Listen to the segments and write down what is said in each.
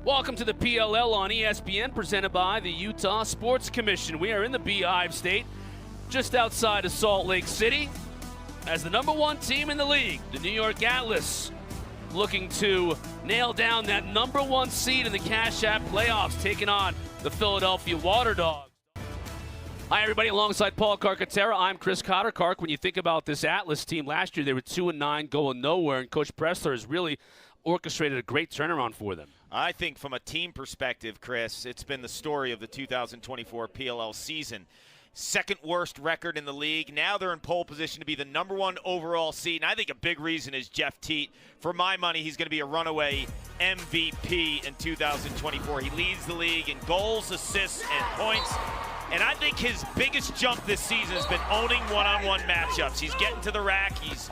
Welcome to the PLL on ESPN, presented by the Utah Sports Commission. We are in the Beehive State, just outside of Salt Lake City, as the #1 team in the league, the New York Atlas, looking to nail down that #1 seed in the Cash App playoffs, taking on the Philadelphia Waterdogs. Hi, everybody. Alongside Paul Carcaterra, I'm Chris Cotter. Carc, when you think about this Atlas team, last year they were 2-9, going nowhere, and Coach Pressler has really orchestrated a great turnaround for them. I think from a team perspective, Chris, it's been the story of the 2024 PLL season. Second worst record in the league. Now they're in pole position to be the #1 overall seed. And I think a big reason is Jeff Teat. For my money, he's going to be a runaway MVP in 2024. He leads the league in goals, assists, and points. And I think his biggest jump this season has been owning one-on-one matchups. He's getting to the rack. He's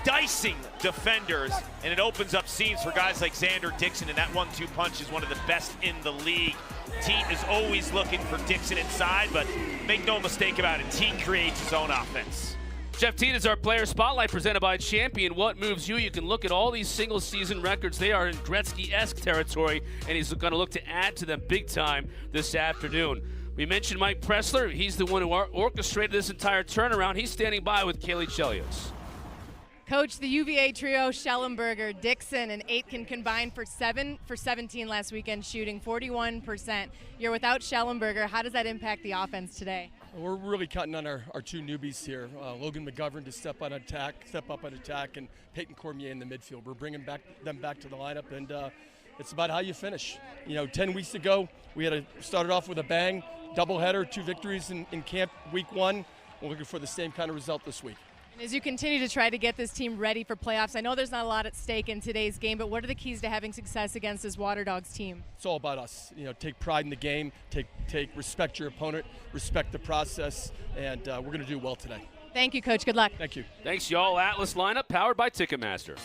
dicing defenders, and it opens up seams for guys like Xander Dixon, and that 1-2 punch is one of the best in the league. Teat is always looking for Dixon inside, but make no mistake about it, Teat creates his own offense. Jeff Teat is our player spotlight, presented by Champion. What moves you? You can look at all these single-season records. They are in Gretzky-esque territory, and he's going to look to add to them big time this afternoon. We mentioned Mike Pressler. He's the one who orchestrated this entire turnaround. He's standing by with Caley, Chelios. Coach, the UVA trio, Schellenberger, Dixon, and Aitken combined for 7 for 17 last weekend, shooting 41%. You're without Schellenberger. How does that impact the offense today? We're really counting on our two newbies here. Logan McGovern to step up on attack, and Peyton Cormier in the midfield. We're bringing them back to the lineup, and it's about how you finish. 10 weeks ago, we had started off with a bang, doubleheader, 2 victories in camp week 1. We're looking for the same kind of result this week. As you continue to try to get this team ready for playoffs, I know there's not a lot at stake in today's game, but what are the keys to having success against this Waterdogs team? It's all about us. Take pride in the game, respect your opponent, respect the process, and we're going to do well today. Thank you, Coach. Good luck. Thank you. Thanks, y'all. Atlas lineup powered by Ticketmaster.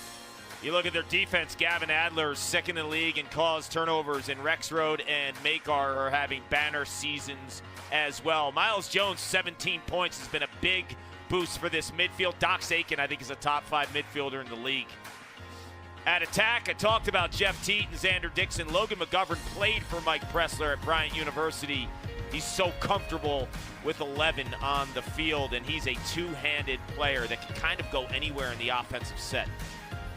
You look at their defense, Gavin Adler's second in the league in caused turnovers, and Rexroad and Makar are having banner seasons as well. Miles Jones, 17 points, has been a big boost for this midfield. Doc Aiken, I think, is a top 5 midfielder in the league. At attack, I talked about Jeff Teat and Xander Dixon. Logan McGovern played for Mike Pressler at Bryant University. He's so comfortable with 11 on the field, and he's a two-handed player that can kind of go anywhere in the offensive set.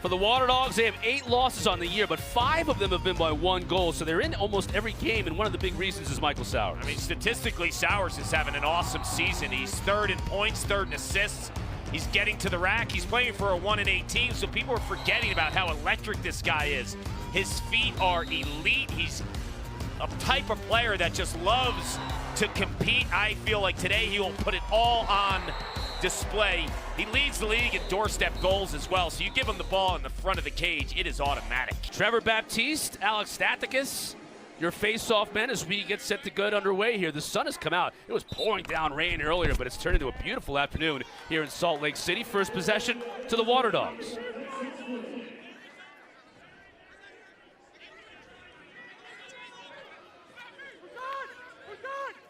For the Waterdogs, they have 8 losses on the year, but 5 of them have been by 1 goal, so they're in almost every game, and one of the big reasons is Michael Sowers. I mean, statistically, Sowers is having an awesome season. He's 3rd in points, 3rd in assists. He's getting to the rack. He's playing for a 1-8 team, so people are forgetting about how electric this guy is. His feet are elite. He's a type of player that just loves to compete. I feel like today he will put it all on display. He leads the league in doorstep goals as well, so you give him the ball in the front of the cage, it is automatic. Trevor Baptiste, Alex Stathakis, your face-off men as we get set to get underway here. The sun has come out. It was pouring down rain earlier, but it's turned into a beautiful afternoon here in Salt Lake City. First possession to the Waterdogs.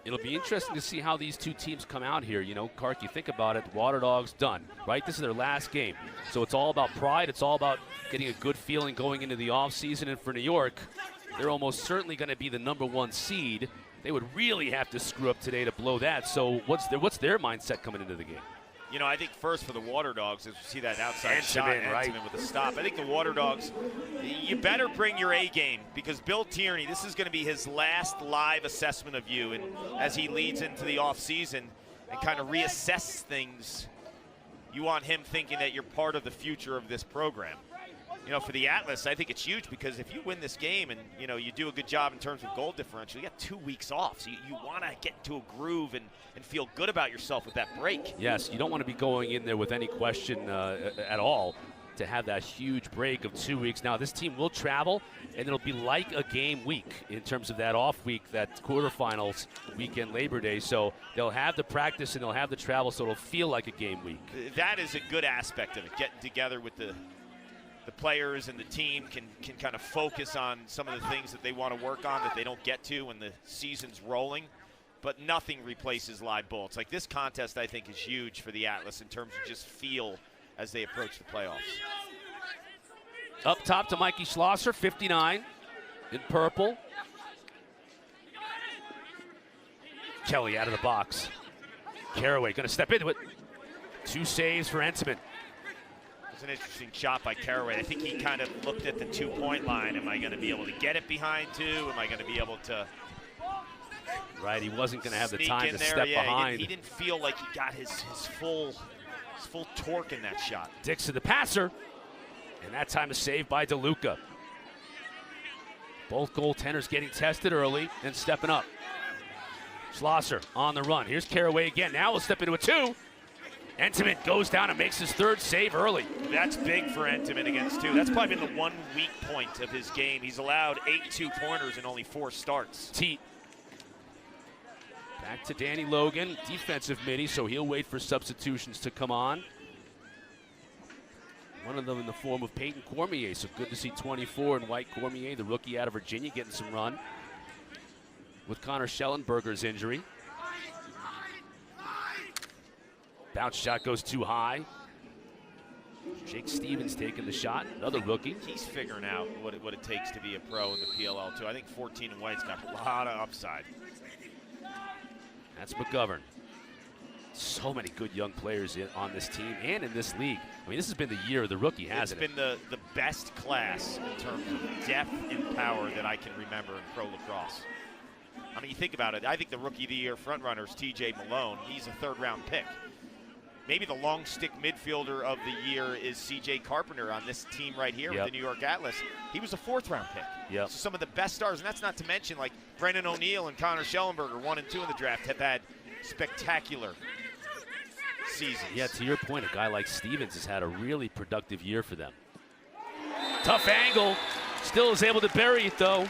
It'll be interesting to see how these two teams come out here. Cark, you think about it, Waterdogs done, right? This is their last game. So it's all about pride. It's all about getting a good feeling going into the offseason. And for New York, they're almost certainly going to be the #1 seed. They would really have to screw up today to blow that. So what's their mindset coming into the game? I think first for the Waterdogs, as we see that outside shot, right? With the stop. I think the Waterdogs, you better bring your A game, because Bill Tierney, this is going to be his last live assessment of you, and as he leads into the offseason and kind of reassess things, you want him thinking that you're part of the future of this program. For the Atlas, I think it's huge, because if you win this game and, you do a good job in terms of goal differential, you got 2 weeks off. So you want to get into a groove and feel good about yourself with that break. Yes, you don't want to be going in there with any question at all to have that huge break of 2 weeks. Now, this team will travel, and it'll be like a game week in terms of that off week, that quarterfinals weekend, Labor Day. So they'll have the practice and they'll have the travel, so it'll feel like a game week. That is a good aspect of it, getting together with the players and the team can kind of focus on some of the things that they want to work on that they don't get to when the season's rolling. But nothing replaces live bullets. Like this contest, I think, is huge for the Atlas in terms of just feel as they approach the playoffs. Up top to Mikey Schlosser, 59. in purple. Kelly out of the box. Caraway going to step into it. 2 saves for Entenmann. It's an interesting shot by Caraway. I think he kind of looked at the 2-point line. Am I going to be able to get it behind 2? Am I going to be able to? Right, he wasn't going to have the time to there. step behind. He didn't feel like he got his full torque in that shot. Dixon the passer, and that time a save by DeLuca. Both goaltenders getting tested early and stepping up. Schlosser on the run. Here's Caraway again. Now we'll step into a 2. Entenmann goes down and makes his 3rd save early. That's big for Entenmann against 2. That's probably been the one weak point of his game. He's allowed 8 2-pointers in only 4 starts. Teat. Back to Danny Logan, defensive midi, so he'll wait for substitutions to come on. One of them in the form of Peyton Cormier, so good to see 24 and White Cormier, the rookie out of Virginia, getting some run with Connor Schellenberger's injury. Bounce shot goes too high. Jake Stevens taking the shot, another rookie. He's figuring out what it takes to be a pro in the PLL too. I think 14 and White's got a lot of upside. That's McGovern. So many good young players on this team and in this league. I mean, this has been the year of the rookie, hasn't it? It's been the best class in terms of depth and power that I can remember in pro lacrosse. I mean, you think about it. I think the Rookie of the Year frontrunner is T.J. Malone. He's a 3rd-round pick. Maybe the long stick midfielder of the year is C.J. Carpenter on this team right here with the New York Atlas. He was a 4th-round pick. Yep. So some of the best stars, and that's not to mention like Brendan O'Neill and Connor Schellenberger, 1 and 2 in the draft, have had spectacular seasons. Yeah, to your point, a guy like Stevens has had a really productive year for them. Tough angle. Still is able to bury it, though.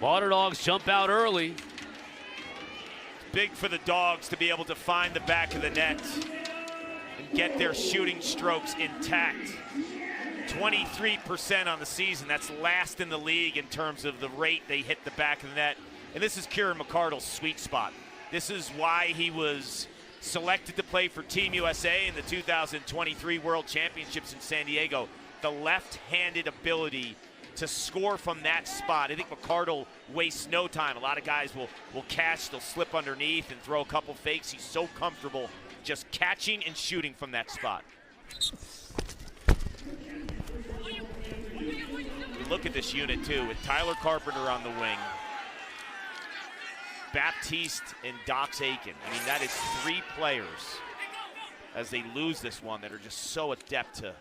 Waterdogs jump out early. Big for the Dogs to be able to find the back of the net and get their shooting strokes intact. 23% on the season. That's last in the league in terms of the rate they hit the back of the net. And this is Kieran McCardle's sweet spot. This is why he was selected to play for Team USA in the 2023 World Championships in San Diego. The left-handed ability to score from that spot. I think McCardle wastes no time. A lot of guys will catch, they'll slip underneath and throw a couple fakes. He's so comfortable just catching and shooting from that spot. Look at this unit too, with Tyler Carpenter on the wing, Baptiste and Dox Aiken. I mean, that is 3 players as they lose this one that are just so adept to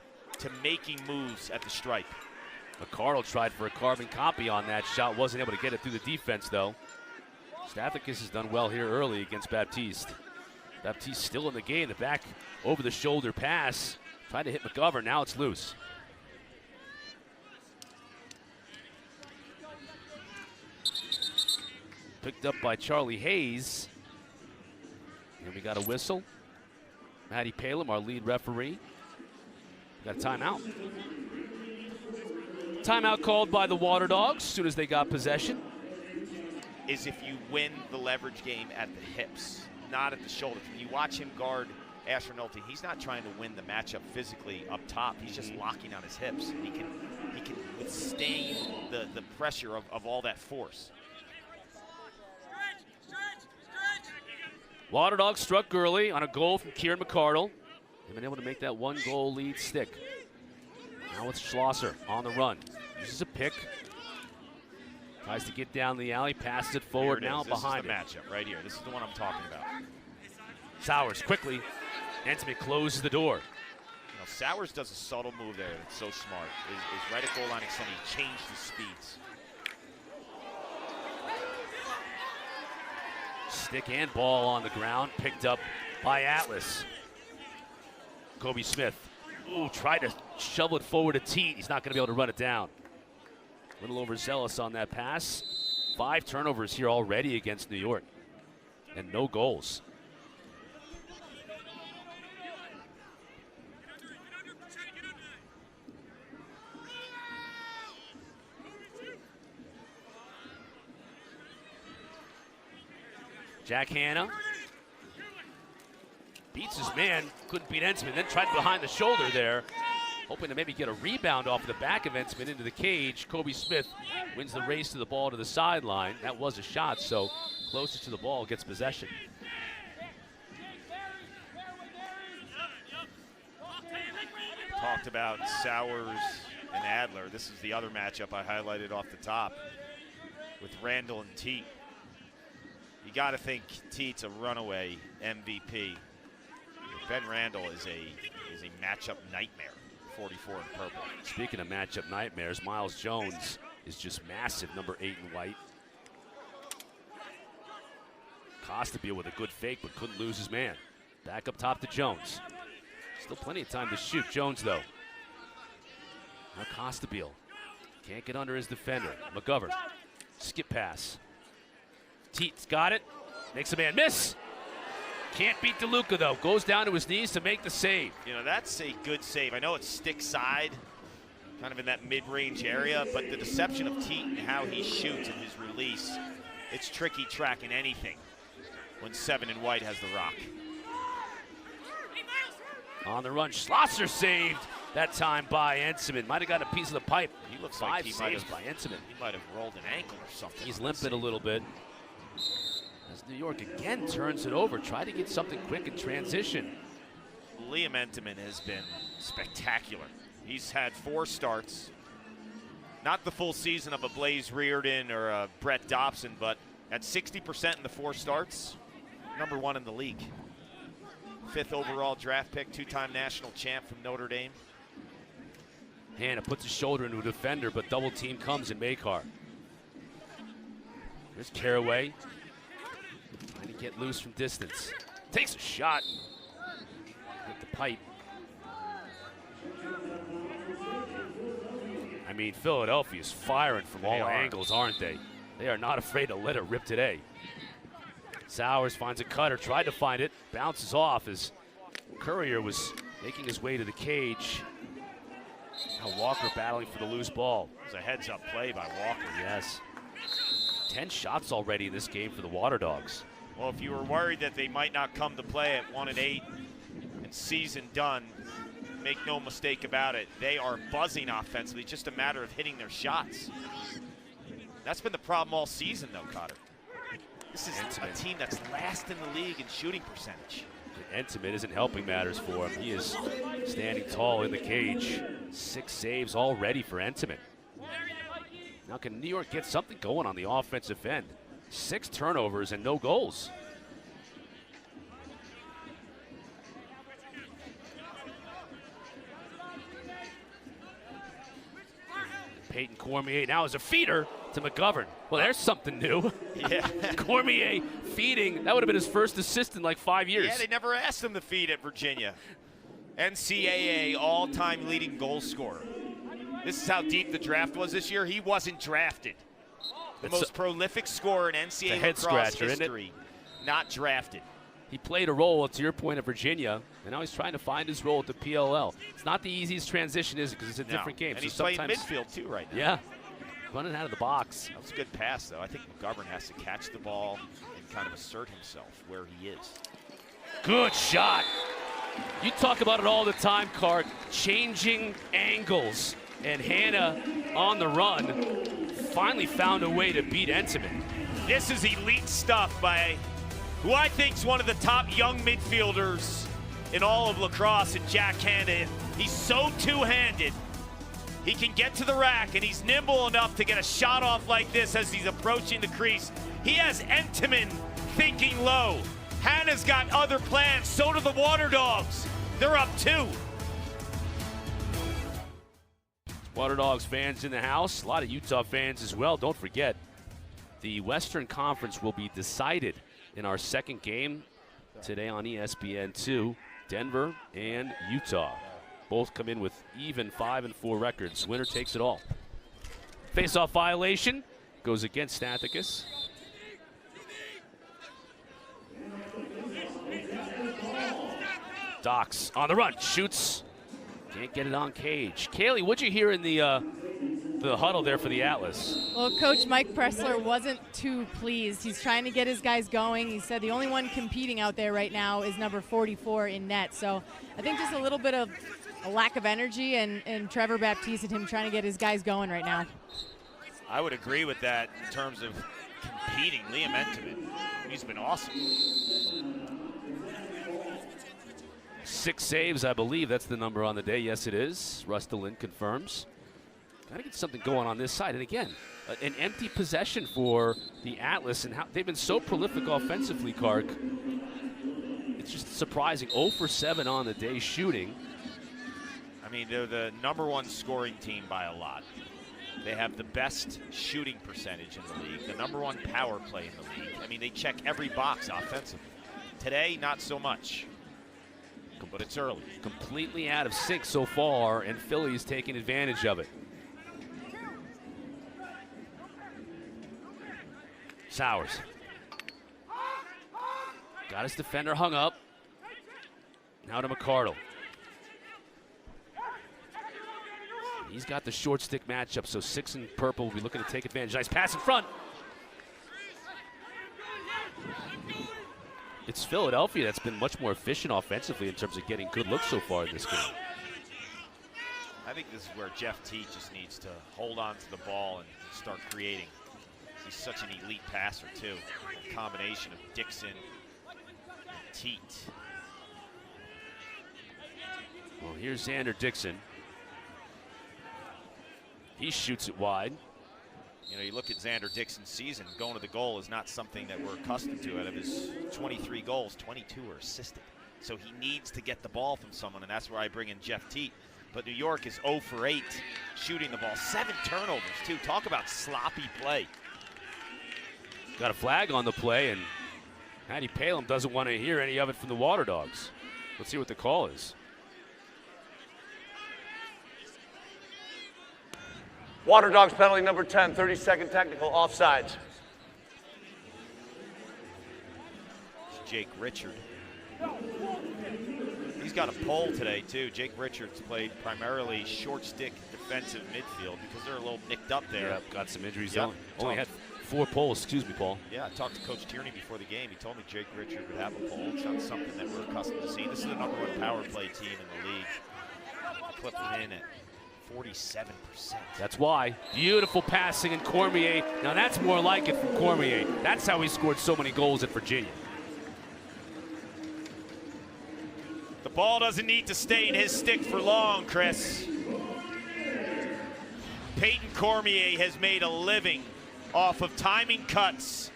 making moves at the stripe. McCardle tried for a carbon copy on that shot, wasn't able to get it through the defense though. Stathakis has done well here early against Baptiste. Baptiste still in the game, the back over the shoulder pass. Tried to hit McGovern, now it's loose. Picked up by Charlie Hayes. And we got a whistle. Matty Palem, our lead referee. Got a timeout. Timeout called by the Waterdogs as soon as they got possession. Is if you win the leverage game at the hips, not at the shoulders. When you watch him guard Asher Nolte, he's not trying to win the matchup physically up top. He's just locking on his hips. And he can withstand the pressure of all that force. Waterdogs struck Gurley on a goal from Kieran McCardle. They've been able to make that 1-goal lead stick. Now it's Schlosser on the run. Uses a pick. Tries to get down the alley, passes it forward, now behind it. This is the matchup right here. This is the one I'm talking about. Sowers quickly. Entenmann closes the door. You know, Sowers does a subtle move there that's so smart. Is right at goal line extending, he changed his speeds. Stick and ball on the ground, picked up by Atlas. Kobe Smith. Ooh, tried to shovel it forward to Teat. He's not going to be able to run it down. A little overzealous on that pass. 5 turnovers here already against New York. And no goals. Jack Hanna. Beats his man, couldn't beat Entenmann, then tried behind the shoulder there, hoping to maybe get a rebound off the back of Entenmann into the cage. Kobe Smith wins the race to the ball to the sideline. That was a shot, so closest to the ball gets possession. Talked about Sowers and Adler. This is the other matchup I highlighted off the top with Randall and Teat. You got to think Teat's a runaway MVP. Ben Randall is a matchup nightmare, 44 in purple. Speaking of matchup nightmares, Miles Jones is just massive, number 8 in white. Costabile with a good fake, but couldn't lose his man. Back up top to Jones. Still plenty of time to shoot. Jones, though. Now Costabile. Can't get under his defender. McGovern. Skip pass. Teat's got it. Makes a man miss. Can't beat DeLuca, though. Goes down to his knees to make the save. You know, that's a good save. I know it's stick side, kind of in that mid-range area, but the deception of Teat and how he shoots and his release, it's tricky tracking anything when 7 in white has the rock. On the run, Schlosser saved that time by Entenmann. Might have got a piece of the pipe. He looks 5 like he saves by Entenmann. He might have rolled an ankle or something. He's limping a little bit. As New York again turns it over, try to get something quick in transition. Liam Entenmann has been spectacular. He's had 4 starts. Not the full season of a Blaze Reardon or a Brett Dobson, but at 60% in the 4 starts, number 1 in the league. 5th overall draft pick, 2-time national champ from Notre Dame. Hannah puts his shoulder into a defender, but double team comes in Makar. There's Caraway. Trying to get loose from distance. Takes a shot. Hit the pipe. I mean, Philadelphia's firing from all angles, aren't they? They are not afraid to let it rip today. Sowers finds a cutter, tried to find it, bounces off as Courier was making his way to the cage. Now Walker battling for the loose ball. It was a heads-up play by Walker. Yes. 10 shots already in this game for the Waterdogs. Well, if you were worried that they might not come to play at 1-8 and season done, make no mistake about it, they are buzzing offensively. It's just a matter of hitting their shots. That's been the problem all season, though, Cotter. This is a team that's last in the league in shooting percentage. Entenmann isn't helping matters for him. He is standing tall in the cage. 6 saves already for Entenmann. Now can New York get something going on the offensive end? 6 turnovers and no goals. Peyton Cormier now is a feeder to McGovern. Well, there's something new. Yeah. Cormier feeding. That would have been his first assist in like 5 years. Yeah, they never asked him to feed at Virginia. NCAA all-time leading goal scorer. This is how deep the draft was this year. He wasn't drafted. The most prolific scorer in NCAA lacrosse history, not drafted. He played a role, to your point, at Virginia, and now he's trying to find his role at the PLL. It's not the easiest transition, is it? Because it's a different game. And he's playing midfield, too, right now. Yeah, running out of the box. That was a good pass, though. I think McGovern has to catch the ball and kind of assert himself where he is. Good shot. You talk about it all the time, Cart. Changing angles. And Hannah on the run finally found a way to beat Entenmann. This is elite stuff by who I think is one of the top young midfielders in all of lacrosse, and Jack Hannah. He's so two-handed. He can get to the rack, and he's nimble enough to get a shot off like this as he's approaching the crease. He has Entenmann thinking low. Hannah's got other plans. So do the Waterdogs. They're up 2. Waterdogs fans in the house, a lot of Utah fans as well. Don't forget, the Western Conference will be decided in our second game today on ESPN2. Denver and Utah both come in with even 5-4 records. Winner takes it all. Face-off violation goes against Stathicus. Docks on the run, shoots. Can't get it on cage. Caley, what'd you hear in the the huddle there for the Atlas. Well, Coach Mike Pressler wasn't too pleased. He's trying to get his guys going. He said the only one competing out there right now is number 44 in net. So I think just a little bit of a lack of energy and Trevor Baptiste and him trying to get his guys going right now. I would agree with that in terms of competing. Liam Entenmann, he's been awesome. 6 saves, I believe that's the number on the day. Yes, it is. Rustalin confirms. Got to get something going on this side. And again, an empty possession for the Atlas, and how they've been so prolific offensively, Kark. It's just surprising. 0 for 7 on the day shooting. I mean, they're the #1 scoring team by a lot. They have the best shooting percentage in the league, the #1 power play in the league. I mean, they check every box offensively. Today, not so much, but it's early. Completely out of sync so far, and Philly's taking advantage of it. Sowers. Got his defender hung up. Now to McCardle. He's got the short stick matchup, so 6 in purple will be looking to take advantage. Nice pass in front. It's Philadelphia that's been much more efficient offensively in terms of getting good looks so far in this game. I think this is where Jeff Teat just needs to hold on to the ball and start creating. He's such an elite passer, too. A combination of Dixon and Teat. Well, here's Xander Dixon. He shoots it wide. You know, you look at Xander Dixon's season, going to the goal is not something that we're accustomed to. Out of his 23 goals, 22 are assisted. So he needs to get the ball from someone, and that's where I bring in Jeff Teat. But New York is 0 for 8 shooting the ball. 7 turnovers, too. Talk about sloppy play. Got a flag on the play, and Matty Palem doesn't want to hear any of it from the Waterdogs. Let's see what the call is. Waterdogs penalty number 10, 30-second technical, offsides. It's Jake Richard. He's got a pole today, too. Jake Richards played primarily short stick defensive midfield because they're a little nicked up there. Yeah, got some injuries. Yep. Only had 4 poles. Excuse me, Paul. Yeah, I talked to Coach Tierney before the game. He told me Jake Richard would have a pole. It's not something that we're accustomed to seeing. This is the #1 power play team in the league. Clip him in at 47%. That's why. Beautiful passing in Cormier. Now that's more like it from Cormier. That's how he scored so many goals at Virginia. The ball doesn't need to stay in his stick for long, Chris. Peyton Cormier has made a living off of timing cuts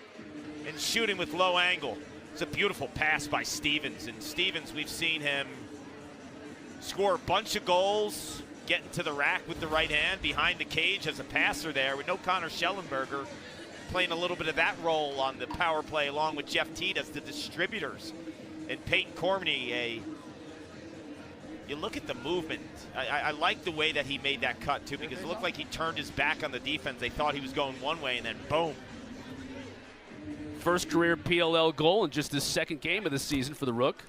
and shooting with low angle. It's a beautiful pass by Stevens. And Stevens, we've seen him score a bunch of goals, getting to the rack with the right hand, behind the cage as a passer there, with no Connor Schellenberger playing a little bit of that role on the power play along with Jeff Teat as the distributors. And Peyton Cormier, you look at the movement. I like the way that he made that cut, too, because it looked like he turned his back on the defense. They thought he was going one way, and then boom. First career PLL goal in just his 2nd game of the season for the Rook.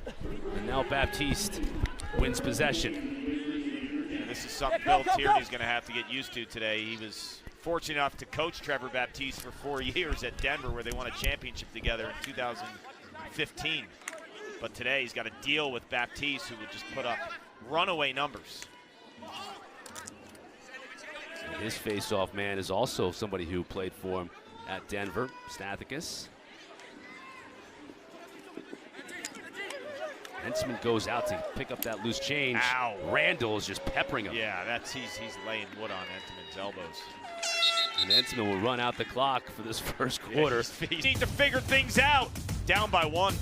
And now Baptiste wins possession. And this is something Bill Tierney's going to have to get used to today. He was fortunate enough to coach Trevor Baptiste for 4 years at Denver, where they won a championship together in 2015. But today he's got to deal with Baptiste, who would just put up runaway numbers. And his face-off man is also somebody who played for him at Denver, Stathakis. Hensman goes out to pick up that loose change. Ow. Randall is just peppering him. Yeah, he's laying wood on Entenmann's elbows. And Entenmann will run out the clock for this first quarter. He needs to figure things out. Down by 1.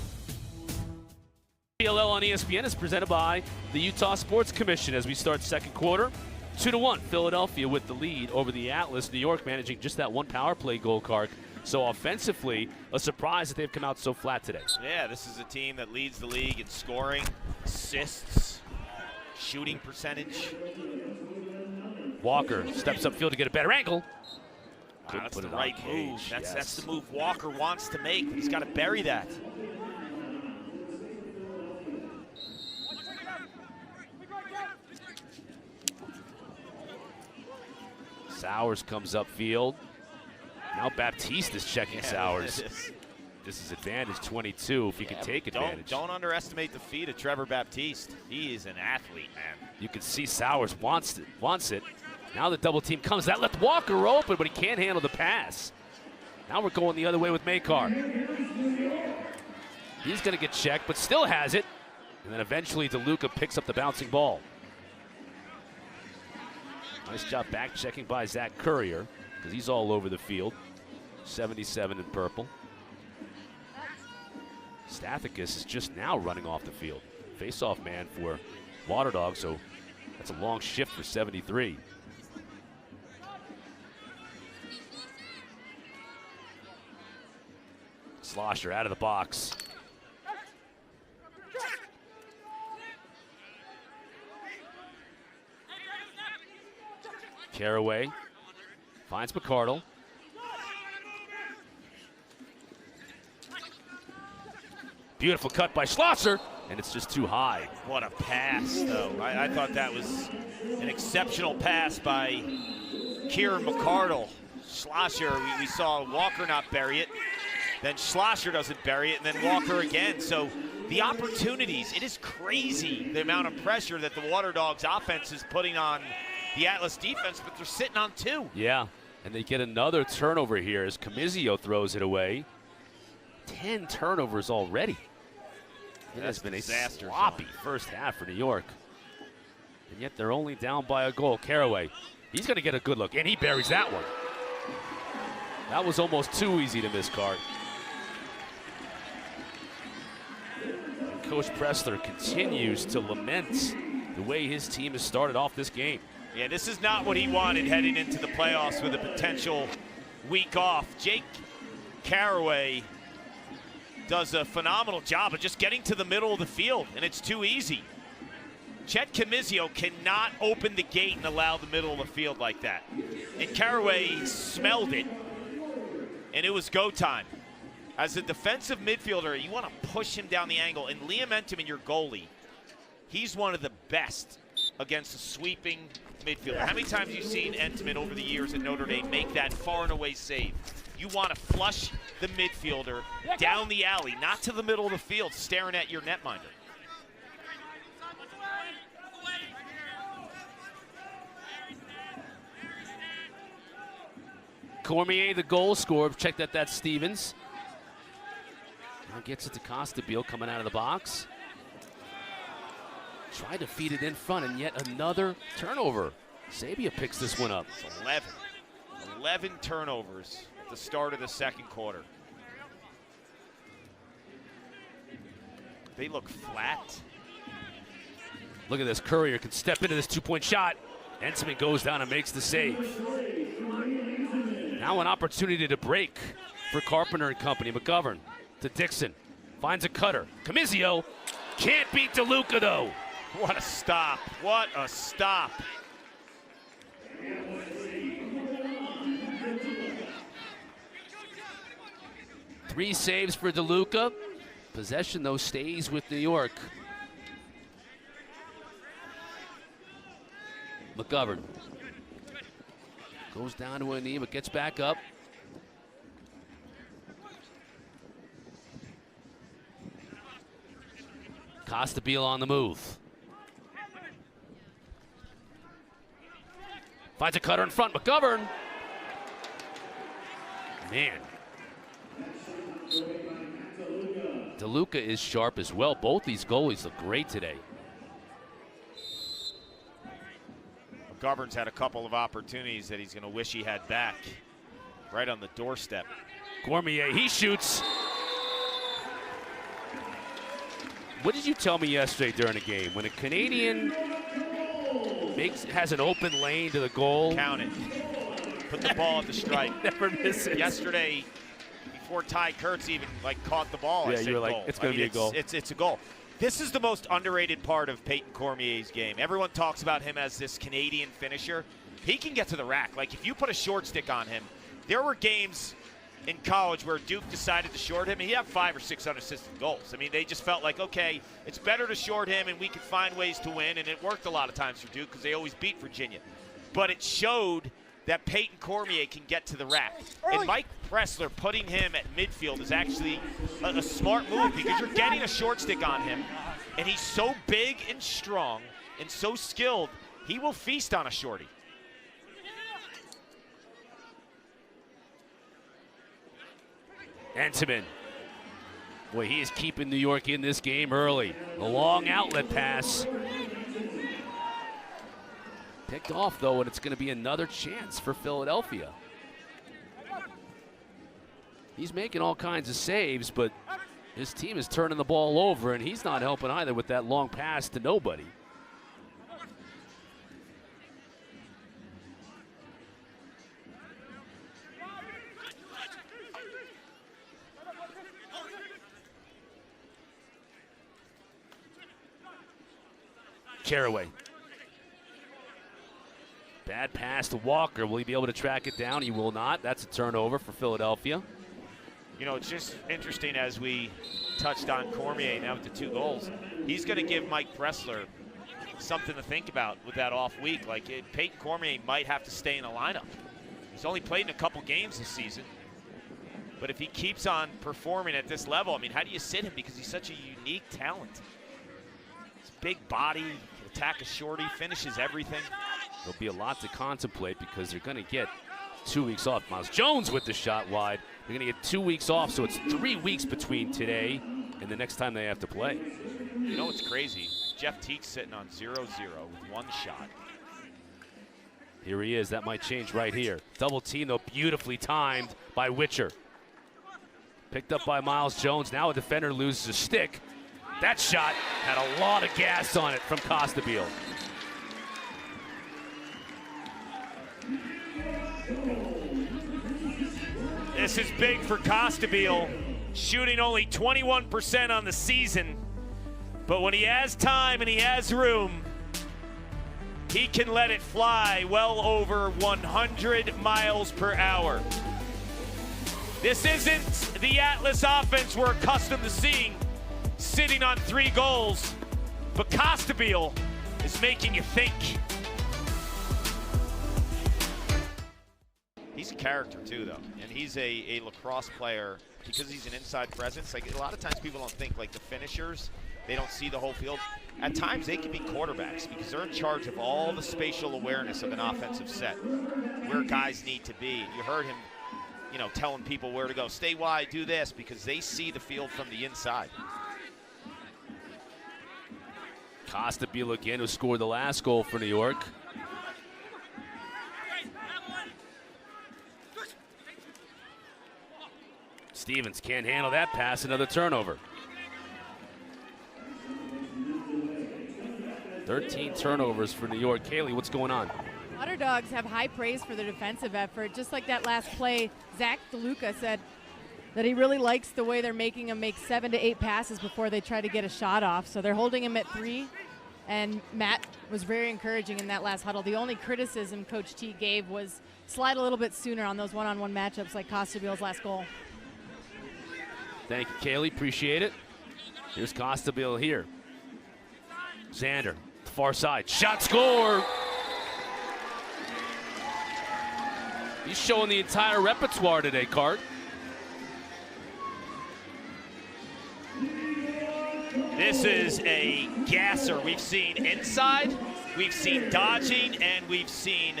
PLL on ESPN is presented by the Utah Sports Commission as we start 2nd quarter. 2-1, Philadelphia with the lead over the Atlas. New York managing just that 1 power play goal, Kark. So offensively, a surprise that they've come out so flat today. Yeah, this is a team that leads the league in scoring, assists, shooting percentage. Walker steps upfield to get a better angle. That's the right move. That's the move Walker wants to make, but he's got to bury that. Sowers comes upfield. Now Baptiste is checking Sowers. This is advantage 22 if you can take advantage. Don't underestimate the feet of Trevor Baptiste. He is an athlete, man. You can see Sowers wants it. Now the double team comes. That left Walker open, but he can't handle the pass. Now we're going the other way with Makar. He's going to get checked, but still has it. And then eventually DeLuca picks up the bouncing ball. Nice job back checking by Zach Courier, because he's all over the field. 77 in purple. Stathakis is just now running off the field. Face-off man for Waterdogs, so that's a long shift for 73. Slosher out of the box. Caraway finds McCardle. Beautiful cut by Schlosser, and it's just too high. What a pass, though. I thought that was an exceptional pass by Kieran McCardle. Schlosser, we saw Walker not bury it. Then Schlosser doesn't bury it, and then Walker again. So the opportunities, it is crazy the amount of pressure that the Waterdogs offense is putting on the Atlas defense, but they're sitting on 2. Yeah, and they get another turnover here as Comizio throws it away. 10 turnovers already. It has been a sloppy first half for New York. And yet they're only down by a goal. Caraway, he's going to get a good look, and he buries that one. That was almost too easy to miss, Cart. And Coach Pressler continues to lament the way his team has started off this game. Yeah, this is not what he wanted heading into the playoffs with a potential week off. Jake Caraway does a phenomenal job of just getting to the middle of the field, and it's too easy. Chet Comizio cannot open the gate and allow the middle of the field like that. And Caraway smelled it, and it was go time. As a defensive midfielder, you want to push him down the angle, and Liam Entenmann, your goalie, he's one of the best against a sweeping midfielder. How many times have you seen Entenmann over the years at Notre Dame make that far and away save? You want to flush the midfielder down the alley, not to the middle of the field, staring at your netminder. Cormier, the goal scorer. Check that, that's Stevens. Now gets it to Costabile coming out of the box. Tried to feed it in front, and yet another turnover. Sabia picks this one up. It's 11 turnovers at the start of the second quarter. They look flat. Look at this. Courier can step into this two-point shot. Entenmann goes down and makes the save. Now an opportunity to break for Carpenter and company. McGovern to Dixon. Finds a cutter. Comizio can't beat DeLuca, though. What a stop. What a stop. Three saves for DeLuca. Possession, though, stays with New York. McGovern goes down to a knee, but gets back up. Costabile on the move. Finds a cutter in front. McGovern. Man. DeLuca is sharp as well. Both these goalies look great today. McGovern's had a couple of opportunities that he's going to wish he had back. Right on the doorstep. Cormier, he shoots. What did you tell me yesterday during the game? When a Canadian has an open lane to the goal. Count it. Put the ball at the stripe. Never miss it. Yesterday, before Ty Kurtz even caught the ball, I said you were like, goal. it's going to be a goal. It's a goal. This is the most underrated part of Peyton Cormier's game. Everyone talks about him as this Canadian finisher. He can get to the rack. Like, if you put a short stick on him, there were games in college where Duke decided to short him, and he'd have 5 or 6 unassisted goals. I mean, they just felt like, okay, it's better to short him, and we can find ways to win, and it worked a lot of times for Duke because they always beat Virginia. But it showed that Peyton Cormier can get to the rack. And Mike Pressler putting him at midfield is actually a smart move because you're getting a short stick on him, and he's so big and strong and so skilled, he will feast on a shorty. Entenmann. Boy, he is keeping New York in this game early. A long outlet pass. Picked off, though, and it's going to be another chance for Philadelphia. He's making all kinds of saves, but his team is turning the ball over, and he's not helping either with that long pass to nobody. Caraway. Bad pass to Walker. Will he be able to track it down? He will not. That's a turnover for Philadelphia. You know, it's just interesting as we touched on Cormier now with the 2 goals. He's going to give Mike Pressler something to think about with that off week. Like, Peyton Cormier might have to stay in the lineup. He's only played in a couple games this season. But if he keeps on performing at this level, I mean, how do you sit him? Because he's such a unique talent. His big body, can attack a shorty, finishes everything. There'll be a lot to contemplate because they're going to get 2 weeks off. Miles Jones with the shot wide. They're going to get 2 weeks off, so it's 3 weeks between today and the next time they have to play. You know what's crazy? Jeff Teague's sitting on 0-0 with 1 shot. Here he is. That might change right here. Double team, though, beautifully timed by Witcher. Picked up by Miles Jones. Now a defender loses a stick. That shot had a lot of gas on it from Costabile. This is big for Costabile, shooting only 21% on the season. But when he has time and he has room, he can let it fly well over 100 miles per hour. This isn't the Atlas offense we're accustomed to seeing, sitting on 3 goals. But Costabile is making you think. He's a character too, though, and he's a lacrosse player because he's an inside presence. Like, a lot of times people don't think, like, the finishers, they don't see the whole field. At times they can be quarterbacks because they're in charge of all the spatial awareness of an offensive set, where guys need to be. You heard him, you know, telling people where to go. Stay wide, do this, because they see the field from the inside. Costabile again, who scored the last goal for New York. Stevens can't handle that pass, another turnover. 13 turnovers for New York. Caley, what's going on? Waterdogs have high praise for their defensive effort. Just like that last play, Zach DeLuca said that he really likes the way they're making him make 7 to 8 passes before they try to get a shot off. So they're holding him at 3, and Matt was very encouraging in that last huddle. The only criticism Coach T gave was slide a little bit sooner on those one-on-one matchups like Costabile's last goal. Thank you, Caley. Appreciate it. Here's Costabile here. Xander, far side. Shot score. He's showing the entire repertoire today, Cart. This is a gasser. We've seen inside, we've seen dodging, and we've seen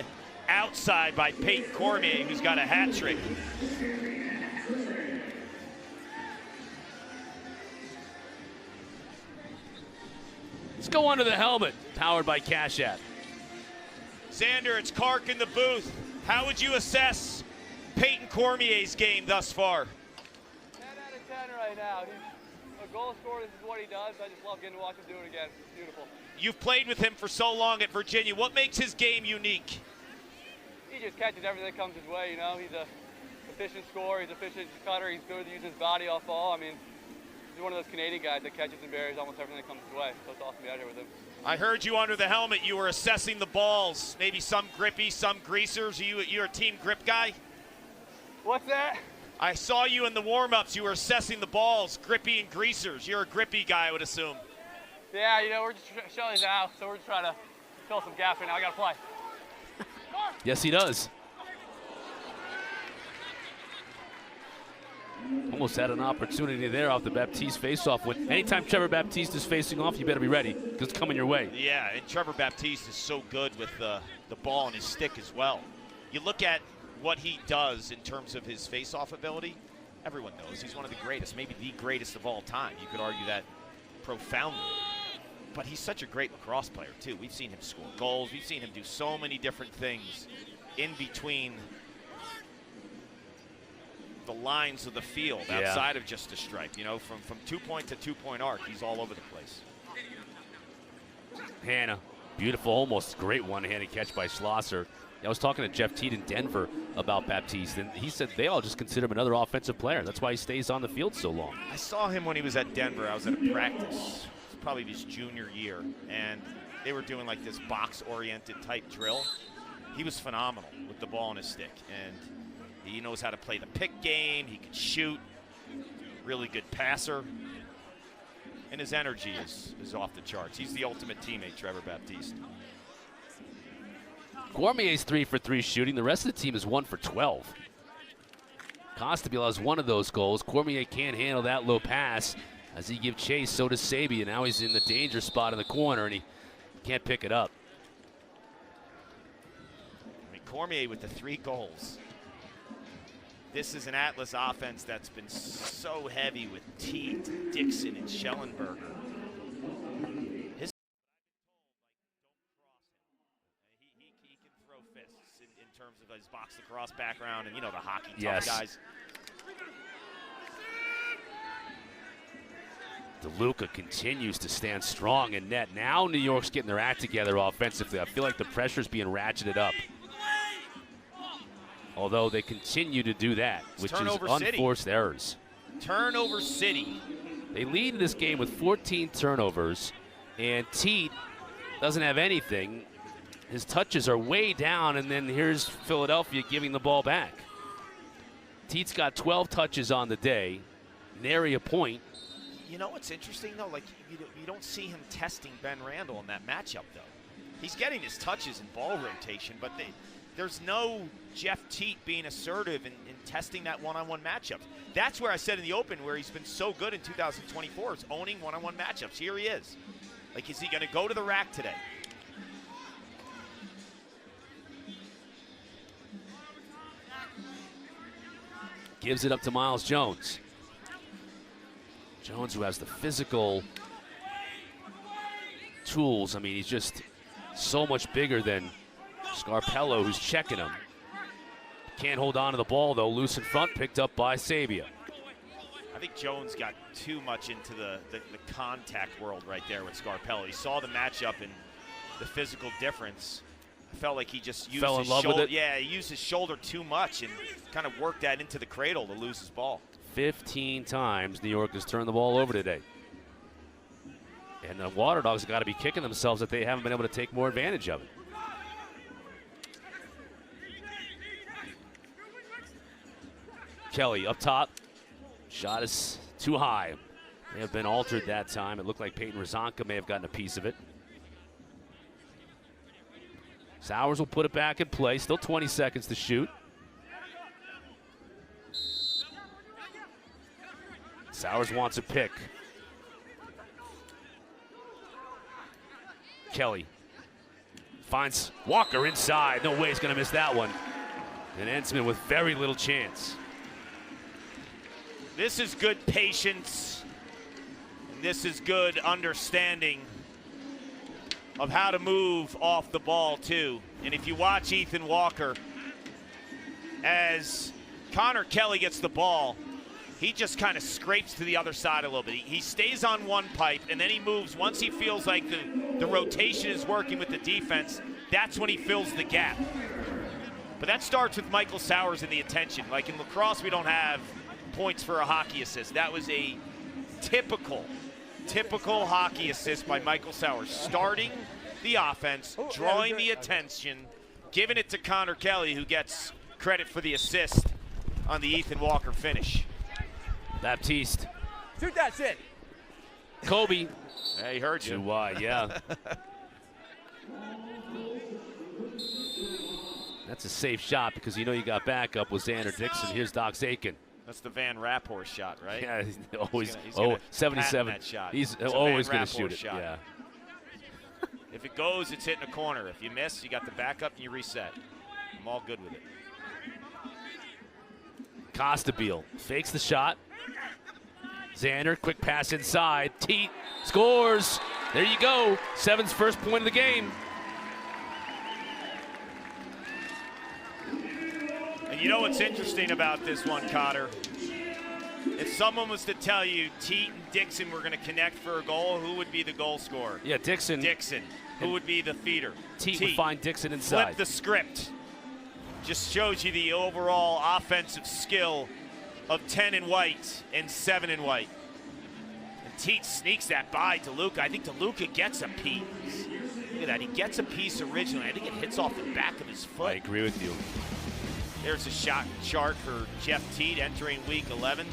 outside by Peyton Cormier, who's got a hat trick. Let's go under the helmet, powered by Cash App. Xander, it's Kark in the booth. How would you assess Peyton Cormier's game thus far? 10 out of 10 right now. He's a goal scorer. This is what he does. I just love getting to watch him do it again. It's beautiful. You've played with him for so long at Virginia. What makes his game unique? He just catches everything that comes his way, you know. He's a efficient scorer. He's efficient cutter. He's good at using his body off ball. I mean, he's one of those Canadian guys that catches and buries almost everything that comes his way. So it's awesome to be out here with him. I heard you under the helmet. You were assessing the balls. Maybe some grippy, some greasers. You're a team grip guy? What's that? I saw you in the warm-ups. You were assessing the balls, grippy and greasers. You're a grippy guy, I would assume. Yeah, you know, we're just showing it out, so we're just trying to fill some gaps right now. I got to play. Yes, he does. Almost had an opportunity there off the Baptiste face-off. When anytime Trevor Baptiste is facing off, you better be ready because it's coming your way. Yeah, and Trevor Baptiste is so good with the ball and his stick as well. You look at what he does in terms of his face-off ability, everyone knows he's one of the greatest, maybe the greatest of all time. You could argue that profoundly. But he's such a great lacrosse player, too. We've seen him score goals. We've seen him do so many different things in between the lines of the field, outside of just a stripe. You know, from 2-point to 2-point arc, he's all over the place. Hannah, beautiful, almost great one-handed catch by Schlosser. I was talking to Jeff Teed in Denver about Baptiste, and he said they all just consider him another offensive player. That's why he stays on the field so long. I saw him when he was at Denver. I was at a practice. It was probably his junior year, and they were doing like this box-oriented type drill. He was phenomenal with the ball on his stick, and he knows how to play the pick game. He can shoot. Really good passer. And his energy is off the charts. He's the ultimate teammate, Trevor Baptiste. Cormier's 3 for 3 shooting. The rest of the team is 1 for 12. Costabile has one of those goals. Cormier can't handle that low pass. As he gives chase, so does Sabia. Now he's in the danger spot in the corner, and he can't pick it up. I mean, Cormier with the 3 goals. This is an Atlas offense that's been so heavy with Teet, Dixon, and Schellenberger. He can throw fists in terms of his box lacrosse background and, you know, the hockey tough guys. DeLuca continues to stand strong in net. Now New York's getting their act together offensively. I feel like the pressure's being ratcheted up. Although they continue to do that, which is unforced errors. Turnover City. They lead this game with 14 turnovers, and Teet doesn't have anything. His touches are way down, and then here's Philadelphia giving the ball back. Teet's got 12 touches on the day, nary a point. You know what's interesting, though? Like, you don't see him testing Ben Randall in that matchup, though. He's getting his touches in ball rotation, but there's no Jeff Teet being assertive in testing that one-on-one matchup. That's where I said in the open where he's been so good in 2024 is owning one-on-one matchups. Here he is. Like, is he going to go to the rack today? Gives it up to Miles Jones. Jones, who has the physical tools. I mean, he's just so much bigger than Scarpello, who's checking him. Can't hold on to the ball, though. Loose in front, picked up by Sabia. I think Jones got too much into the contact world right there with Scarpello. He saw the matchup and the physical difference. I felt like he just used his shoulder. Yeah, he used his shoulder too much and kind of worked that into the cradle to lose his ball. 15 times New York has turned the ball over today. And the Waterdogs have got to be kicking themselves that they haven't been able to take more advantage of it. Kelly up top. Shot is too high. May have been altered that time. It looked like Peyton Rozanka may have gotten a piece of it. Sowers will put it back in play. Still 20 seconds to shoot. Sowers wants a pick. Kelly finds Walker inside. No way he's going to miss that one. And Ensman with very little chance. This is good patience. And this is good understanding of how to move off the ball, too. And if you watch Ethan Walker, as Connor Kelly gets the ball, he just kind of scrapes to the other side a little bit. He stays on one pipe, and then he moves. Once he feels like the rotation is working with the defense, that's when he fills the gap. But that starts with Michael Sowers and the attention. Like in lacrosse, we don't have points for a hockey assist. That was a typical hockey assist by Michael Sowers. Starting the offense, drawing the attention, giving it to Connor Kelly, who gets credit for the assist on the Ethan Walker finish. Baptiste. Shoot, that's it. Kobe. Hey, heard you. Too wide, yeah. That's a safe shot because you know you got backup with Xander Dixon. Here's Dox Aiken. That's the Van Rapport shot, right? Yeah, he's always. He's gonna 77. that shot. He's It's a always Van going to Rapport shoot it. shot. Yeah. If it goes, it's hitting a corner. If you miss, you got the backup and you reset. I'm all good with it. Costabile fakes the shot. Xander, quick pass inside. Teat scores. There you go. Seven's first point of the game. And you know what's interesting about this one, Cotter? If someone was to tell you Teat and Dixon were going to connect for a goal, who would be the goal scorer? Yeah, Dixon. Dixon. Who would be the feeder? Teat would find Dixon inside. Flip the script. Just shows you the overall offensive skill of 10 in white and 7 in white. And Teat sneaks that by DeLuca. I think DeLuca gets a piece. Look at that. He gets a piece originally. I think it hits off the back of his foot. I agree with you. There's a shot chart for Jeff Teat entering week 11.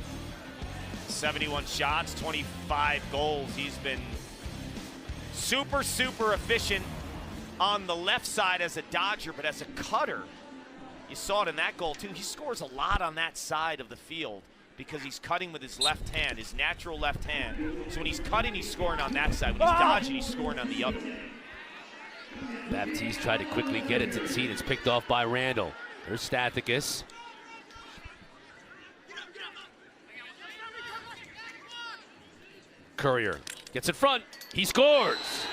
71 shots, 25 goals. He's been super, super efficient on the left side as a Dodger, but as a cutter, you saw it in that goal too. He scores a lot on that side of the field because he's cutting with his left hand, his natural left hand. So when he's cutting, he's scoring on that side. When he's dodging, he's scoring on the other. Baptiste tried to quickly get it to Teat. It's picked off by Randall. There's Stathakis. Courier gets in front. He scores.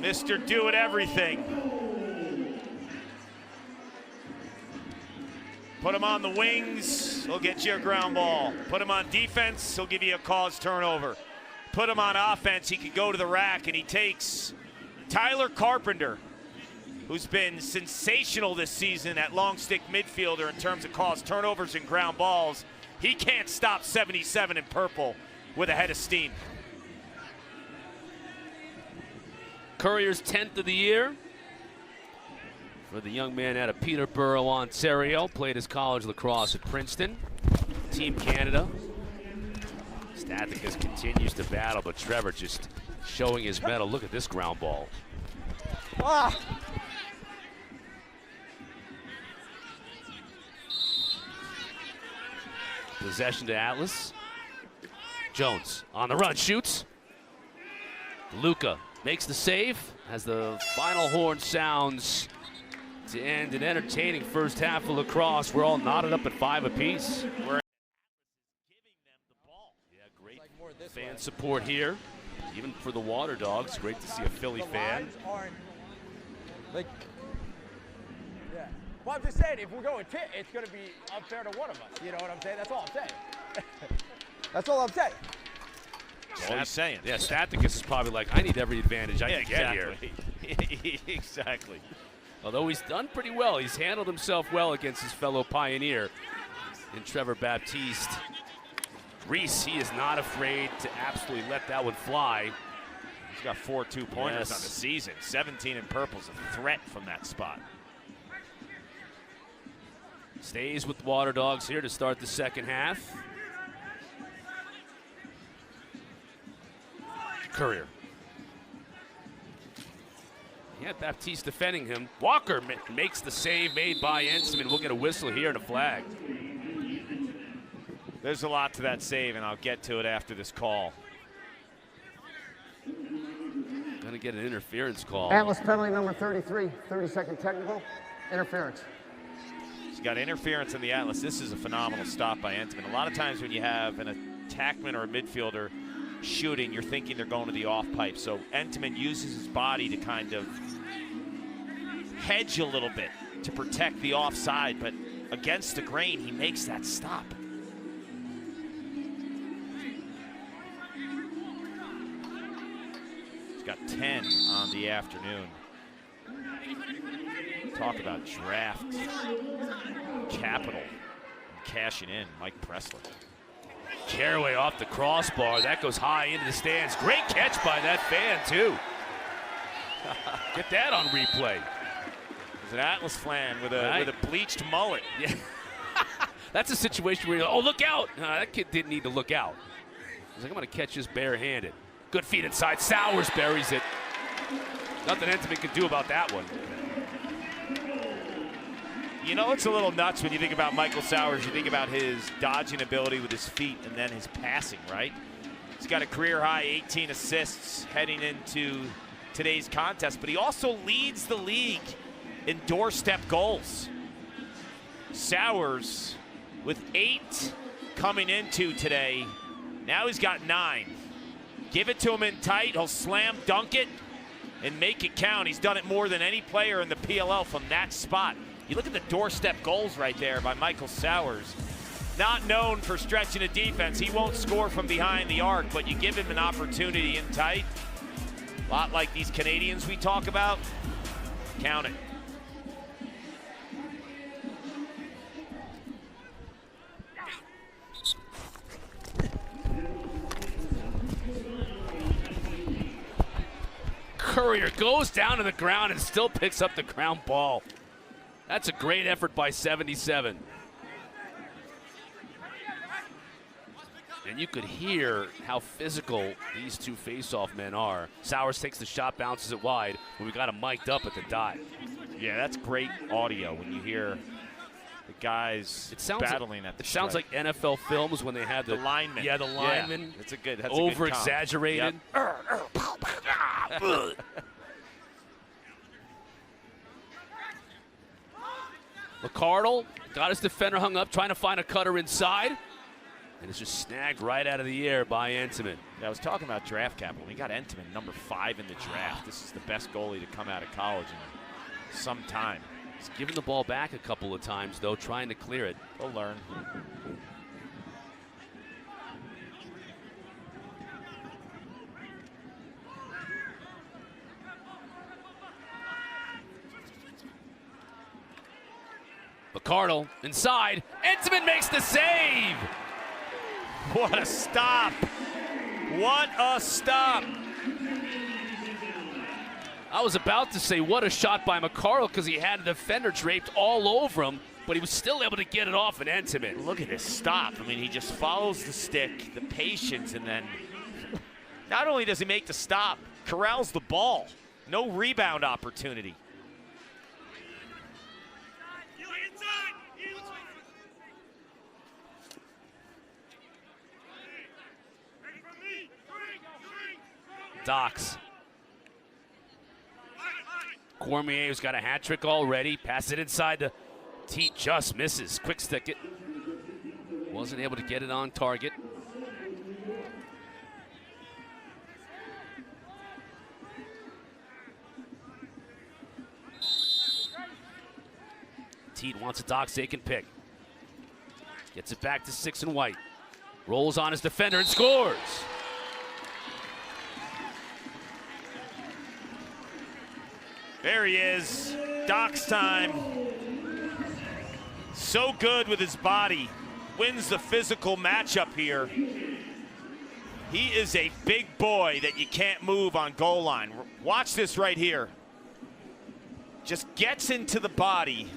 Mr. Do It Everything. Put him on the wings, he'll get you a ground ball. Put him on defense, he'll give you a caused turnover. Put him on offense, he could go to the rack, and he takes Tyler Carpenter, who's been sensational this season at long stick midfielder in terms of caused turnovers and ground balls. He can't stop 77 in purple with a head of steam. Courier's 10th of the year for the young man out of Peterborough, Ontario. Played his college lacrosse at Princeton. Team Canada. Stathakis continues to battle, but Trevor just showing his mettle. Look at this ground ball. Possession to Atlas. Jones on the run, shoots. Luca makes the save as the final horn sounds to end an entertaining first half of lacrosse. We're all knotted up at 5 apiece. We're giving them the ball. Yeah, great fan support here, even for the Waterdogs. Great to see a Philly fan. Like, yeah. Well, I'm just saying, if we're going tit, it's going to be unfair to one of us. You know what I'm saying? That's all I'm saying. That's all I'm saying. That's all he's saying. Yeah, Stathakis is probably like, I need every advantage I can get here. Exactly. Although he's done pretty well. He's handled himself well against his fellow Pioneer in Trevor Baptiste. Reese, he is not afraid to absolutely let that one fly. He's got 4 2-pointers on the season. 17 in purple's a threat from that spot. Stays with the Waterdogs here to start the second half. Courier. He had Baptiste defending him. Walker makes the save made by Ensign. We'll get a whistle here and a flag. There's a lot to that save, and I'll get to it after this call. Gonna get an interference call. Atlas penalty number 33, 30-second technical, interference. He's got interference in the Atlas. This is a phenomenal stop by Entman. A lot of times when you have an attackman or a midfielder shooting, you're thinking they're going to the off pipe. So Entman uses his body to kind of hedge a little bit to protect the offside, but against the grain, he makes that stop. He's got 10 on the afternoon. Talk about draft capital and cashing in, Mike Pressler. Caraway off the crossbar. That goes high into the stands. Great catch by that fan, too. Get that on replay. There's an Atlas fan with a bleached mullet. Yeah. That's a situation where you're, oh, look out. That kid didn't need to look out. He's like, I'm going to catch this barehanded. Good feet inside. Sowers buries it. Nothing Entenmann can do about that one. You know, it's a little nuts when you think about Michael Sowers. You think about his dodging ability with his feet and then his passing, right? He's got a career high 18 assists heading into today's contest, but he also leads the league in doorstep goals. Sowers with 8 coming into today. Now he's got 9. Give it to him in tight, he'll slam dunk it and make it count. He's done it more than any player in the PLL from that spot. You look at the doorstep goals right there by Michael Sowers. Not known for stretching a defense. He won't score from behind the arc, but you give him an opportunity in tight. A lot like these Canadians we talk about. Count it. Courier goes down to the ground and still picks up the ground ball. That's a great effort by 77. And you could hear how physical these two face-off men are. Sowers takes the shot, bounces it wide, but we got him mic'd up at the dot. Yeah, that's great audio when you hear the guys battling at the It sounds like NFL films when they had the linemen. Yeah, the linemen. Yeah, that's a good over-exaggerated. Yep. McCardle got his defender hung up, trying to find a cutter inside. And it's just snagged right out of the air by Entenmann. Yeah, I was talking about draft capital. We got Entenmann, number 5 in the draft. This is the best goalie to come out of college in some time. He's given the ball back a couple of times, though, trying to clear it. He'll learn. McCardle inside. Entenmann makes the save. What a stop. What a stop. I was about to say what a shot by McCardle because he had a defender draped all over him, but he was still able to get it off an Entenmann. Look at this stop. I mean, he just follows the stick, the patience, and then not only does he make the stop, corrals the ball. No rebound opportunity. Docs. Cormier, who's got a hat trick already, pass it inside the tee, just misses. Quick stick it. Wasn't able to get it on target. Teed wants a Docs they can pick. Gets it back to 6 and White. Rolls on his defender and scores. There he is, Doc's time. So good with his body, wins the physical matchup here. He is a big boy that you can't move on goal line. Watch this right here. Just gets into the body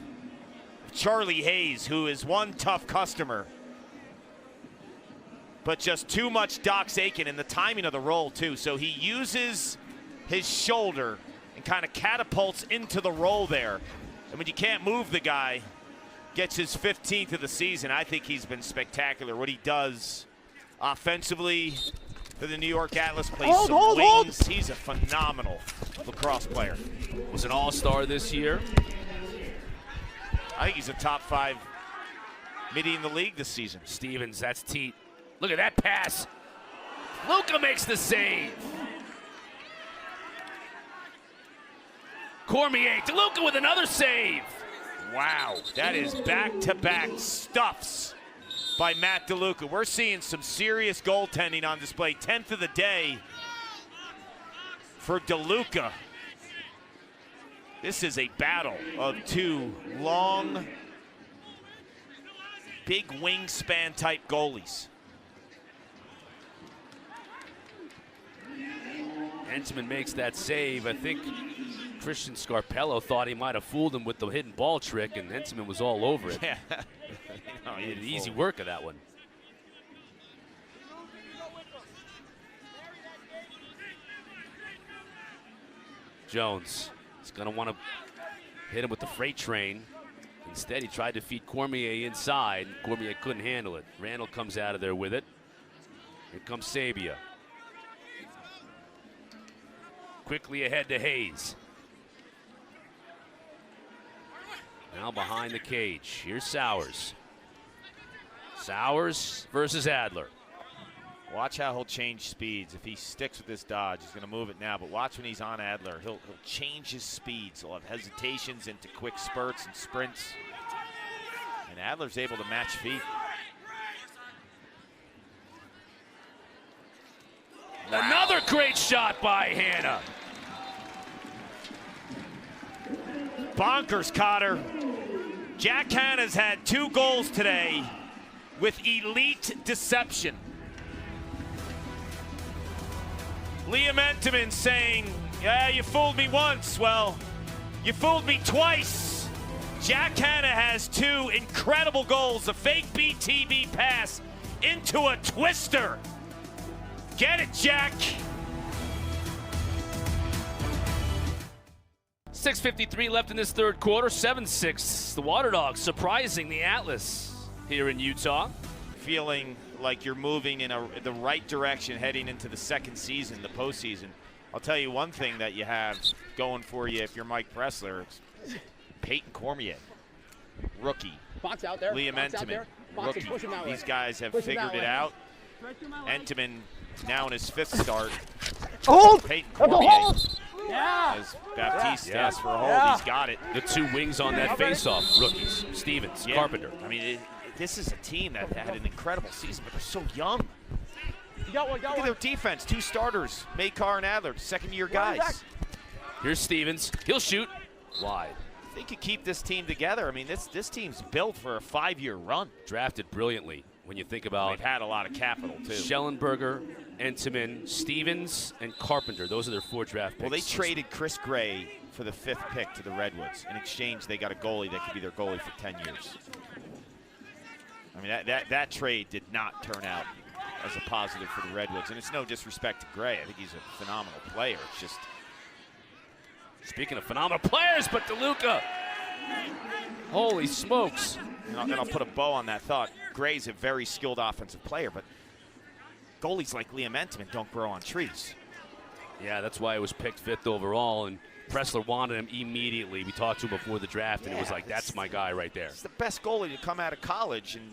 of Charlie Hayes, who is one tough customer. But just too much Doc's Aiken in the timing of the roll too. So he uses his shoulder and kind of catapults into the roll there. And when you can't move the guy, gets his 15th of the season. I think he's been spectacular. What he does offensively for the New York Atlas, plays some wings. He's a phenomenal lacrosse player. Was an all-star this year. I think he's a top 5 midi in the league this season. Stevens, that's Teet. Look at that pass. Luka makes the save. Cormier, DeLuca with another save. Wow, that is back-to-back stuffs by Matt DeLuca. We're seeing some serious goaltending on display. 10th of the day for DeLuca. This is a battle of 2 long, big wingspan type goalies. Entenmann makes that save. I think Christian Scarpello thought he might have fooled him with the hidden ball trick, and Entenmann was all over it. Yeah. He did easy work of that one. Jones is going to want to hit him with the freight train. Instead, he tried to feed Cormier inside, and Cormier couldn't handle it. Randall comes out of there with it. Here comes Sabia. Quickly ahead to Hayes. Now behind the cage. Here's Sowers. Sowers versus Adler. Watch how he'll change speeds. If he sticks with this dodge, he's going to move it now. But watch when he's on Adler. He'll change his speeds. He'll have hesitations into quick spurts and sprints. And Adler's able to match feet. Wow. Another great shot by Hanna. Bonkers, Cotter. Jack Hanna's had 2 goals today with elite deception. Liam Entenmann saying, yeah, you fooled me once. Well, you fooled me twice. Jack Hanna has 2 incredible goals. A fake BTB pass into a twister. Get it, Jack. 6:53 left in this third quarter, 7-6. The Waterdogs surprising the Atlas here in Utah. Feeling like you're moving in the right direction heading into the second season, the postseason. I'll tell you one thing that you have going for you if you're Mike Pressler. It's Peyton Cormier, rookie. Box out there. Liam Entenmann, rookie. These guys have figured it out. Entenmann now in his 5th start. Hold! Peyton Cormier. Yeah. As Baptiste asks for a hold, he's got it. The 2 wings on that face-off, rookies, Stevens, Carpenter. I mean, this is a team that had an incredible season, but they're so young. You got one, Look at their defense. 2 starters, Makar and Adler, second-year guys. Here's Stevens. He'll shoot wide. They could keep this team together. I mean, this team's built for a 5-year run. Drafted brilliantly when you think about. They've had a lot of capital, too. Schellenberger, Entenmann, Stevens, and Carpenter. Those are their 4 draft picks. Well, they traded Chris Gray for the 5th pick to the Redwoods. In exchange, they got a goalie that could be their goalie for 10 years. I mean, that trade did not turn out as a positive for the Redwoods. And it's no disrespect to Gray. I think he's a phenomenal player. It's just... Speaking of phenomenal players, but DeLuca. Holy smokes. And I'll put a bow on that thought. Gray's a very skilled offensive player, but goalies like Liam Entenmann don't grow on trees. Yeah, that's why he was picked 5th overall, and Pressler wanted him immediately. We talked to him before the draft, and it was like, that's my guy right there. It's the best goalie to come out of college, and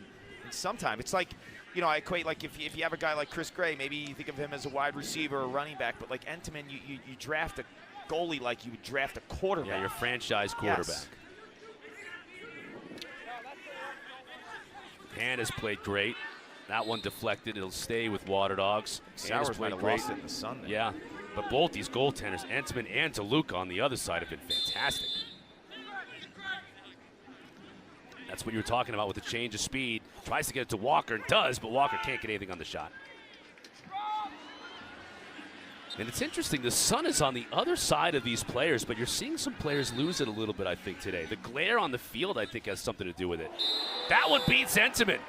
sometime it's like, you know, I equate like if you have a guy like Chris Gray, maybe you think of him as a wide receiver or running back, but like Entenmann, you draft a goalie like you would draft a quarterback. Yeah, your franchise quarterback. Yes. Hanna's played great. That one deflected. It'll stay with Waterdogs. Sowers might have lost it in the sun there. Yeah, but both these goaltenders, Entenmann and DeLuca on the other side, have been fantastic. That's what you were talking about with the change of speed. Tries to get it to Walker and does, but Walker can't get anything on the shot. And it's interesting, the sun is on the other side of these players, but you're seeing some players lose it a little bit, I think, today. The glare on the field, I think, has something to do with it. That one beats Entenmann.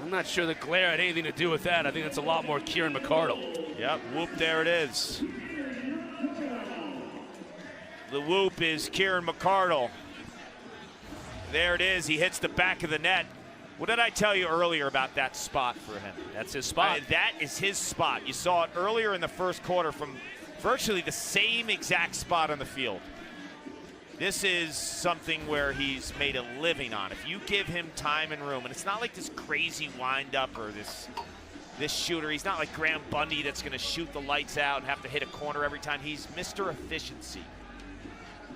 I'm not sure the glare had anything to do with that. I think that's a lot more Kieran McArdle. Yep, whoop, there it is. The whoop is Kieran McArdle. There it is. He hits the back of the net. What did I tell you earlier about that spot for him? That's his spot. That is his spot. You saw it earlier in the first quarter from virtually the same exact spot on the field. This is something where he's made a living on. If you give him time and room, and it's not like this crazy wind-up or this shooter. He's not like Graham Bundy that's going to shoot the lights out and have to hit a corner every time. He's Mr. Efficiency.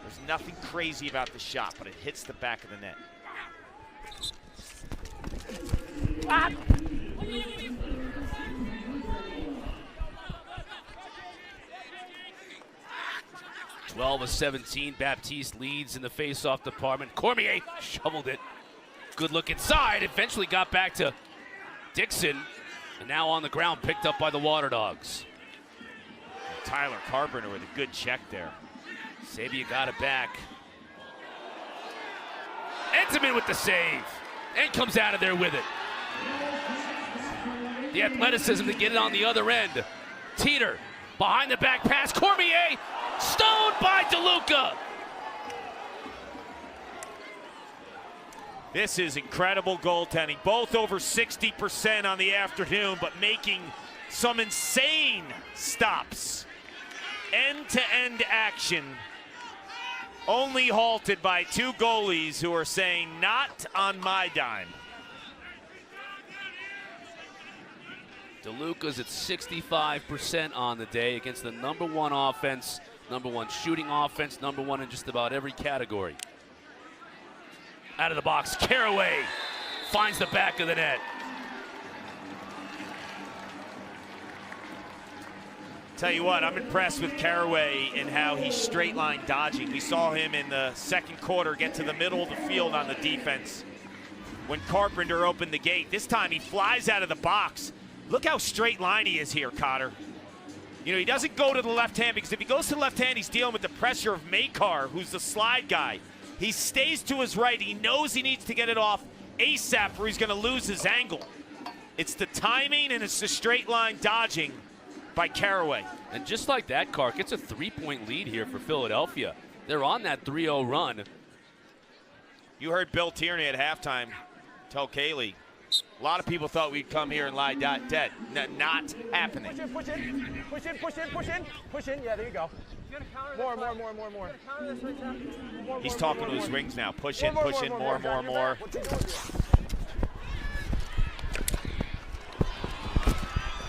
There's nothing crazy about the shot, but it hits the back of the net. Ah. 12-17, Baptiste leads in the face-off department. Cormier shoveled it. Good look inside. Eventually got back to Dixon. And now on the ground, picked up by the Waterdogs. Tyler Carpenter with a good check there. Sabia got it back. Entenmann with the save. And comes out of there with it. The athleticism to get it on the other end. Teeter, behind the back pass, Cormier, stoned by DeLuca. This is incredible goaltending. Both over 60% on the afternoon, but making some insane stops. End-to-end action, only halted by two goalies who are saying, not on my dime. DeLuca's at 65% on the day against the #1 offense, #1 shooting offense, #1 in just about every category. Out of the box, Caraway finds the back of the net. Tell you what, I'm impressed with Caraway and how he's straight line dodging. We saw him in the second quarter get to the middle of the field on the defense when Carpenter opened the gate. This time he flies out of the box. Look how straight line he is here, Cotter. You know, he doesn't go to the left hand, because if he goes to the left hand, he's dealing with the pressure of Makar, who's the slide guy. He stays to his right. He knows he needs to get it off ASAP or he's going to lose his angle. It's the timing and it's the straight line dodging by Caraway. And just like that, Carc, it's a 3-point lead here for Philadelphia. They're on that 3-0 run. You heard Bill Tierney at halftime tell Caley, a lot of people thought we'd come here and lie dead. Not happening. Push in, push in, push in, push in, push in, push in. Yeah, there you go. More. He's talking to his wings now. Push in, push in, more.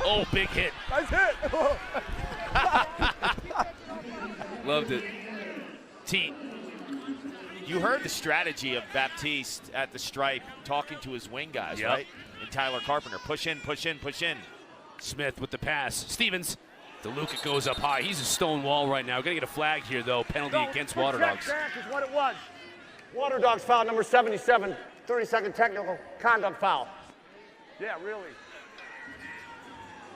Oh, big hit. Nice hit. Loved it. Teat. You heard the strategy of Baptiste at the stripe talking to his wing guys, Yep. right? And Tyler Carpenter. Push in, push in, push in. Smith with the pass. Stevens. DeLuca goes up high. He's a stone wall right now. Gonna get a flag here, though. Penalty against Waterdogs. Jack is what it was. Waterdogs foul number 77, 30-second technical conduct foul. Yeah, really.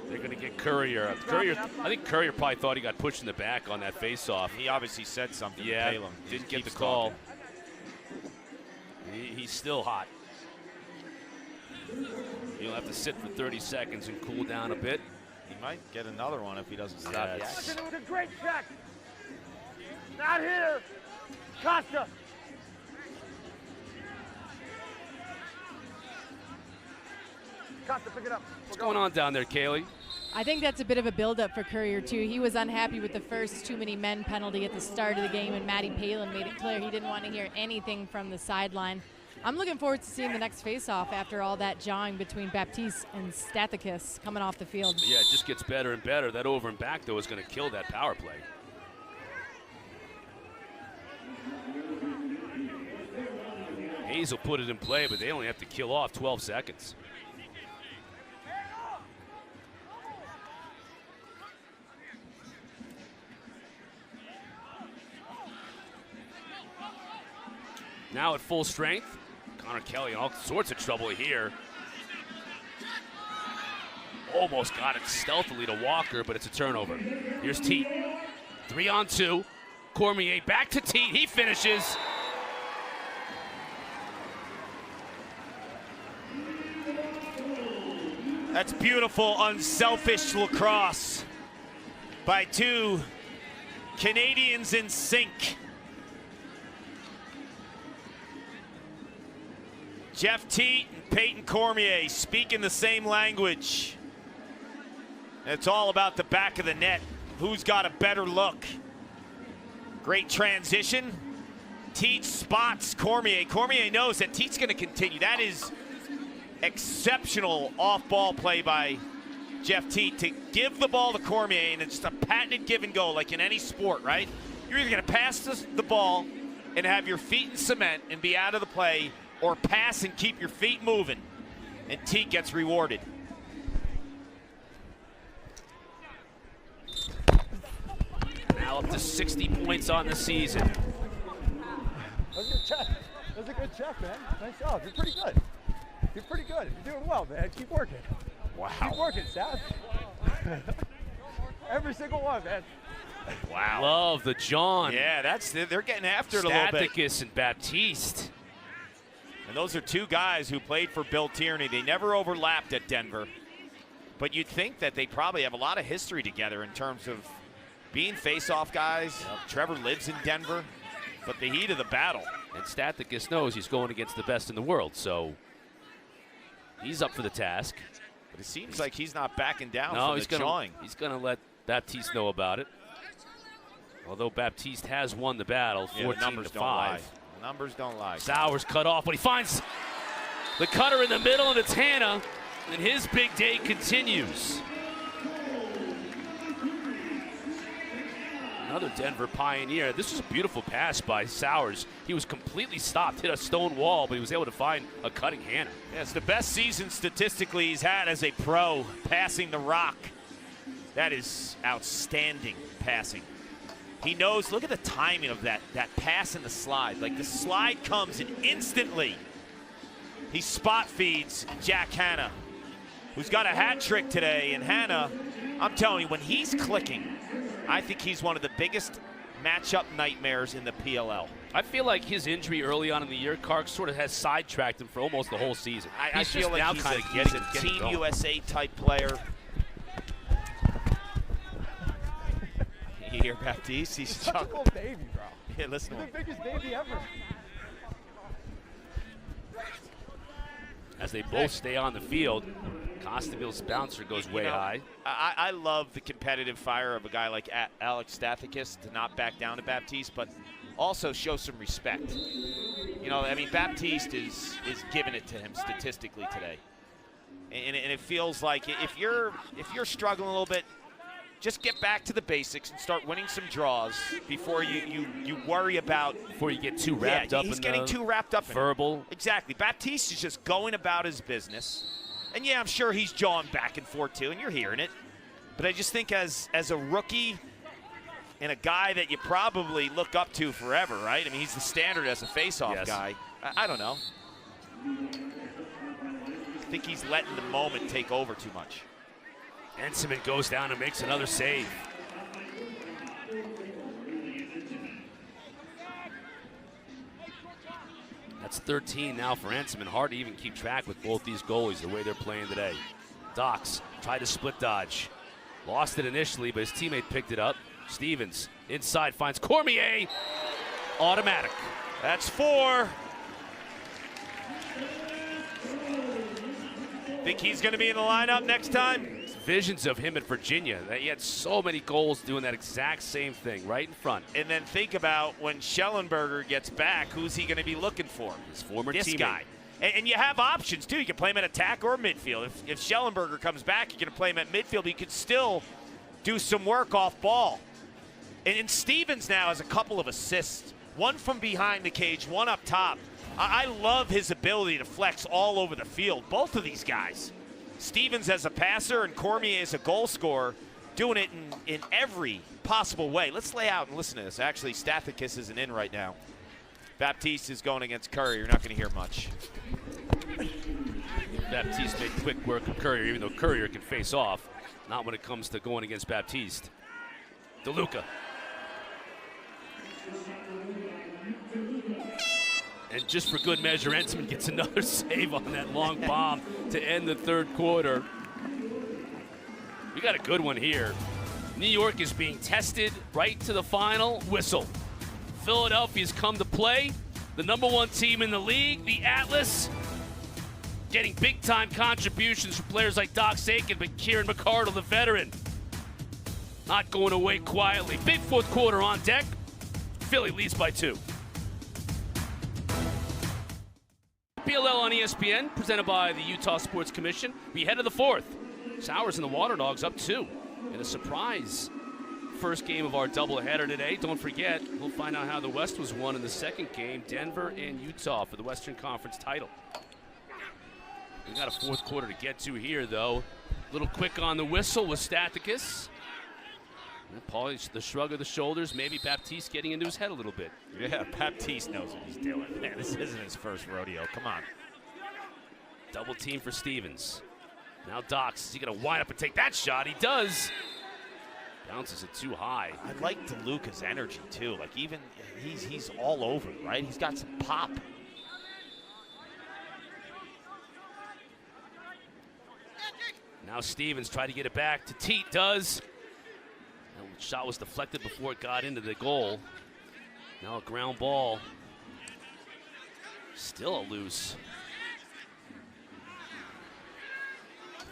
They're gonna get Courier. I think Courier probably thought he got pushed in the back on that face-off. He obviously said something Yeah, to Palin. didn't get the Keeps call. talking. He's still hot. He'll have to sit for 30 seconds and cool down a bit. He might get another one if he doesn't stop Yeah, the it's- action. It was a great check. Not here. Costa. Costa, pick it up. What's going on down there, Caley? I think that's a bit of a build-up for Courier, too. He was unhappy with the first too many men penalty at the start of the game, and Matty Palin made it clear he didn't want to hear anything from the sideline. I'm looking forward to seeing the next face-off after all that jawing between Baptiste and Stathakis coming off the field. Yeah, it just gets better and better. That over and back, though, is going to kill that power play. Hayes will put it in play, but they only have to kill off 12 seconds. Now at full strength, Connor Kelly in all sorts of trouble here. Almost got it stealthily to Walker, but it's a turnover. Here's Teat. 3-on-2. Cormier back to Teat. He finishes. That's beautiful, unselfish lacrosse by two Canadians in sync. Jeff Teat and Peyton Cormier speaking the same language. It's all about the back of the net. Who's got a better look? Great transition. Teat spots Cormier. Cormier knows that Teat's going to continue. That is exceptional off-ball play by Jeff Teat to give the ball to Cormier, and it's just a patented give and go like in any sport, right? You're either going to pass the ball and have your feet in cement and be out of the play, or pass and keep your feet moving, and Teat gets rewarded. Now up to 60 points on the season. That was a good check. That was a good check, man. Nice job. You're pretty good. You're pretty good. You're doing well, man. Keep working. Wow. Keep working, Seth. Every single one, man. Wow. Love the John. Yeah, they're getting after it a little bit. Stathakis and Baptiste. And those are two guys who played for Bill Tierney. They never overlapped at Denver. But you'd think that they probably have a lot of history together in terms of being face-off guys. Trevor lives in Denver, but the heat of the battle. And Stathakis knows he's going against the best in the world, so he's up for the task. But it seems like he's not backing down No, from the jawing. He's going to let Baptiste know about it. Although Baptiste has won the battle, 14 numbers to don't 5. lie. The numbers don't lie. Sowers cut off, but he finds the cutter in the middle, and it's Hanna, and his big day continues. Another Denver Pioneer. This was a beautiful pass by Sowers. He was completely stopped, hit a stone wall, but he was able to find a cutting Hanna. Yeah, it's the best season statistically he's had as a pro, passing the rock. That is outstanding passing. He knows, look at the timing of that pass and the slide. Like, the slide comes and instantly he spot feeds Jack Hanna, who's got a hat trick today. And Hanna, I'm telling you, when he's clicking, I think he's one of the biggest matchup nightmares in the PLL. I feel like his injury early on in the year, Kark, sort of has sidetracked him for almost the whole season. I feel like now he's kind of he's a Team going. USA type player. You hear Baptiste? He's Such a little baby, bro. Yeah, listen to him. The biggest baby ever. As they both stay on the field, Costabille's bouncer goes way high. I love the competitive fire of a guy like Alex Stathakis to not back down to Baptiste, but also show some respect. You know, I mean, Baptiste is giving it to him statistically today, and it feels like if you're struggling a little bit, just get back to the basics and start winning some draws before you worry about. Before you get too wrapped up in he's getting too wrapped up in verbal. Exactly. Baptiste is just going about his business. And yeah, I'm sure he's jawing back and forth too, and you're hearing it. But I just think as a rookie and a guy that you probably look up to forever, right? I mean, he's the standard as a face-off guy. I don't know. I think he's letting the moment take over too much. Enseman goes down and makes another save. That's 13 now for Enseman. Hard to even keep track with both these goalies the way they're playing today. Dox tried to split dodge. Lost it initially, but his teammate picked it up. Stevens inside finds Cormier. Automatic. That's 4. Think he's going to be in the lineup next time? Visions of him at Virginia. He had so many goals doing that exact same thing right in front. And then think about when Schellenberger gets back, who's he going to be looking for? His former this teammate. Guy. And you have options, too. You can play him at attack or midfield. If Schellenberger comes back, you can play him at midfield. You could still do some work off ball. And Stevens now has a couple of assists. One from behind the cage, one up top. I love his ability to flex all over the field. Both of these guys. Stevens as a passer and Cormier as a goal scorer, doing it in every possible way. Let's lay out and listen to this. Actually, Stathakis isn't in right now. Baptiste is going against Curry. You're not going to hear much. Baptiste made quick work of Courier, even though Courier can face off. Not when it comes to going against Baptiste. DeLuca. And just for good measure, Enseman gets another save on that long bomb to end the third quarter. We got a good one here. New York is being tested right to the final whistle. Philadelphia's come to play. The #1 team in the league, the Atlas, getting big-time contributions from players like Doc Sakin, but Kieran McCardle, the veteran, not going away quietly. Big fourth quarter on deck. Philly leads by 2. PLL on ESPN, presented by the Utah Sports Commission. We head to the fourth. Sowers and the Waterdogs up 2 in a surprise first game of our doubleheader today. Don't forget, we'll find out how the West was won in the second game, Denver and Utah for the Western Conference title. We got a fourth quarter to get to here, though. A little quick on the whistle with Stathakis. And Paulie, the shrug of the shoulders, maybe Baptiste getting into his head a little bit. Yeah, Baptiste knows what he's doing. Man, this isn't his first rodeo. Come on. Double team for Stevens. Now Dox, is he going to wind up and take that shot? He does. Bounces it too high. I like DeLuca's energy, too. Like, even he's all over, right? He's got some pop. Now Stevens tried to get it back to Teat, does. That shot was deflected before it got into the goal. Now a ground ball. Still a loose.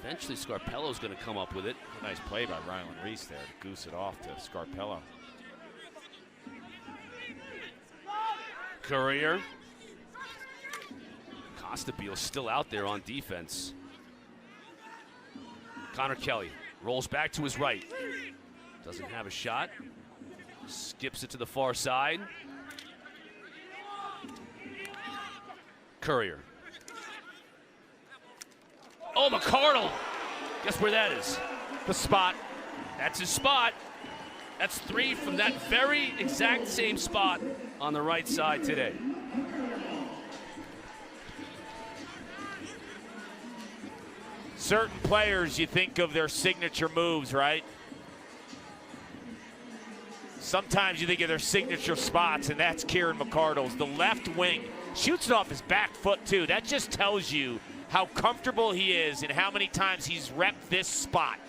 Eventually Scarpello's going to come up with it. Nice play by Rylan Reese there to goose it off to Scarpello. Courier. Costabile's still out there on defense. Connor Kelly rolls back to his right. Doesn't have a shot. Skips it to the far side. Courier. Oh, McCardle. Guess where that is? The spot. That's his spot. That's 3 from that very exact same spot on the right side today. Certain players, you think of their signature moves, right? Sometimes you think of their signature spots, and that's Kieran McCardle's. The left wing shoots it off his back foot, too. That just tells you how comfortable he is and how many times he's repped this spot.